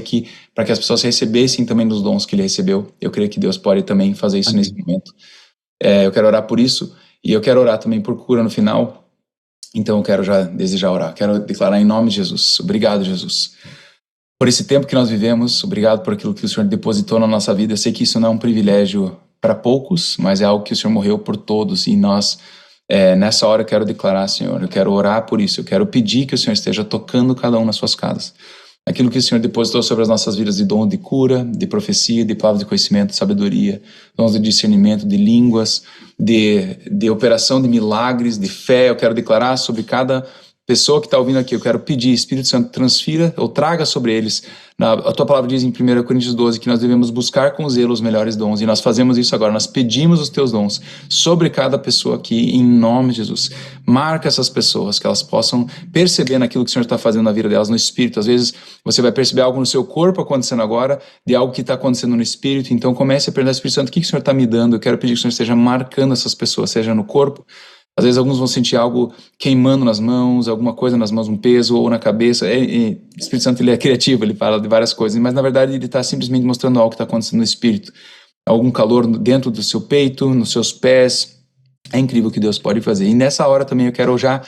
para que as pessoas recebessem também dos dons que ele recebeu. Eu creio que Deus pode também fazer isso nesse momento. Eu quero orar por isso, e eu quero orar também por cura no final. Então eu quero já desejar orar. Quero declarar em nome de Jesus. Obrigado, Jesus, por esse tempo que nós vivemos. Obrigado por aquilo que o Senhor depositou na nossa vida. Eu sei que isso não é um privilégio para poucos, mas é algo que o Senhor morreu por todos, e nós, nessa hora, eu quero declarar, Senhor, eu quero orar por isso. Eu quero pedir que o Senhor esteja tocando cada um nas suas casas. Aquilo que o Senhor depositou sobre as nossas vidas de dom de cura, de profecia, de palavra de conhecimento, de sabedoria, dons de discernimento, de línguas, de operação de milagres, de fé. Eu quero declarar sobre cada pessoa que está ouvindo aqui. Eu quero pedir, Espírito Santo, transfira ou traga sobre eles. A tua palavra diz em 1 Coríntios 12 que nós devemos buscar com zelo os melhores dons, e nós fazemos isso agora. Nós pedimos os teus dons sobre cada pessoa aqui, em nome de Jesus. Marca essas pessoas, que elas possam perceber naquilo que o Senhor está fazendo na vida delas, no Espírito. Às vezes você vai perceber algo no seu corpo acontecendo agora, de algo que está acontecendo no Espírito. Então comece a perguntar ao Espírito Santo: o que o Senhor está me dando? Eu quero pedir que o Senhor esteja marcando essas pessoas, seja no corpo. Às vezes alguns vão sentir algo queimando nas mãos, alguma coisa nas mãos, um peso, ou na cabeça. O Espírito Santo, ele é criativo, ele fala de várias coisas, mas na verdade ele está simplesmente mostrando algo que está acontecendo no Espírito. Algum calor dentro do seu peito, nos seus pés, É incrível o que Deus pode fazer. E nessa hora também eu quero já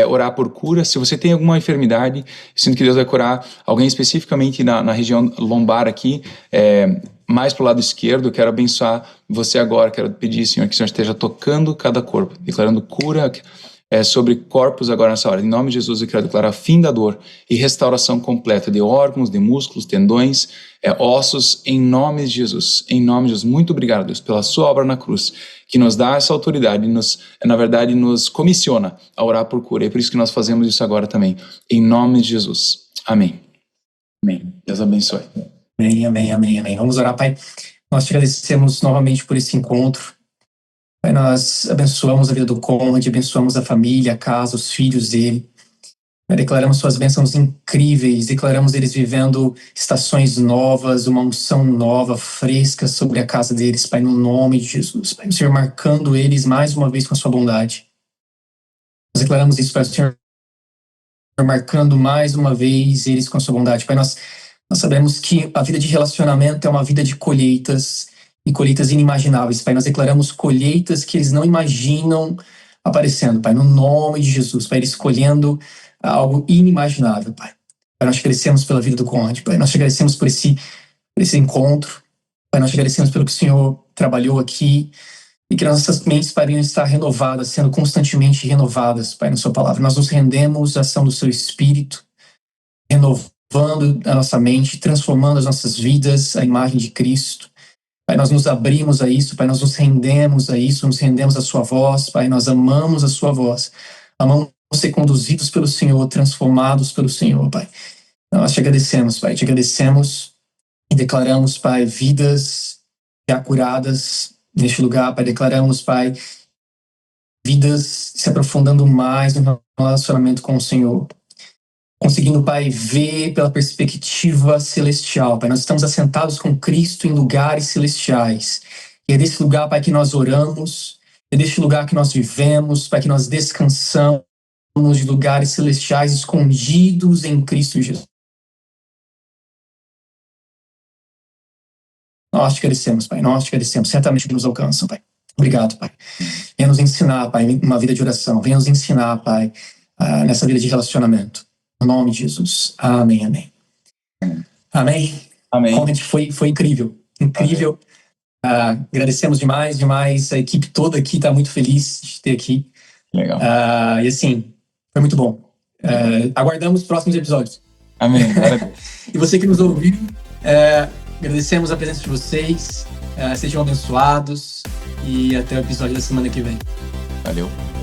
orar por cura. Se você tem alguma enfermidade, sinto que Deus vai curar alguém especificamente na região lombar aqui, mais pro lado esquerdo. Eu quero abençoar você agora. Quero pedir, Senhor, que o Senhor esteja tocando cada corpo, declarando cura sobre corpos agora nessa hora. Em nome de Jesus, eu quero declarar fim da dor e restauração completa de órgãos, de músculos, tendões, ossos, em nome de Jesus. Em nome de Jesus. Muito obrigado, Deus, pela sua obra na cruz, que nos dá essa autoridade, nos comissiona a orar por cura. É por isso que nós fazemos isso agora também. Em nome de Jesus. Amém. Amém. Deus abençoe. Amém, amém, amém, amém. Vamos orar, Pai. Nós te agradecemos novamente por esse encontro. Pai, nós abençoamos a vida do Conrad, abençoamos a família, a casa, os filhos dele. Declaramos suas bênçãos incríveis, declaramos eles vivendo estações novas, uma unção nova, fresca sobre a casa deles, Pai, no nome de Jesus. Pai, o Senhor marcando eles mais uma vez com a sua bondade. Nós declaramos isso, Pai, o Senhor marcando mais uma vez eles com a sua bondade. Pai, nós sabemos que a vida de relacionamento é uma vida de colheitas, e colheitas inimagináveis, Pai. Nós declaramos colheitas que eles não imaginam aparecendo, Pai, no nome de Jesus, Pai, eles colhendo algo inimaginável, Pai. Pai, nós te agradecemos pela vida do Conrad, Pai, nós te agradecemos por esse encontro, Pai, nós te agradecemos pelo que o Senhor trabalhou aqui, e que nossas mentes podem estar renovadas, sendo constantemente renovadas, Pai, na sua palavra. Nós nos rendemos à ação do seu Espírito, renovando a nossa mente, transformando as nossas vidas à imagem de Cristo. Pai, nós nos abrimos a isso, Pai, nós nos rendemos a isso, nos rendemos à sua voz, Pai, nós amamos a sua voz, amamos ser conduzidos pelo Senhor, transformados pelo Senhor, Pai. Nós te agradecemos, Pai, te agradecemos e declaramos, Pai, vidas já curadas neste lugar, Pai, declaramos, Pai, vidas se aprofundando mais no relacionamento com o Senhor, conseguindo, Pai, ver pela perspectiva celestial, Pai. Nós estamos assentados com Cristo em lugares celestiais. E é desse lugar, Pai, que nós oramos, é deste lugar que nós vivemos, Pai, que nós descansamos de lugares celestiais escondidos em Cristo Jesus. Nós te agradecemos, Pai, nós te agradecemos. Certamente que nos alcançam, Pai. Obrigado, Pai. Venha nos ensinar, Pai, uma vida de oração. Venha nos ensinar, Pai, nessa vida de relacionamento. No nome de Jesus. Amém, amém. Amém. Amém. Realmente foi incrível. Incrível. Agradecemos demais. A equipe toda aqui está muito feliz de ter aqui. Legal. E assim, foi muito bom. Aguardamos os próximos episódios. Amém. E você que nos ouviu, agradecemos a presença de vocês. Sejam abençoados. E até o episódio da semana que vem. Valeu.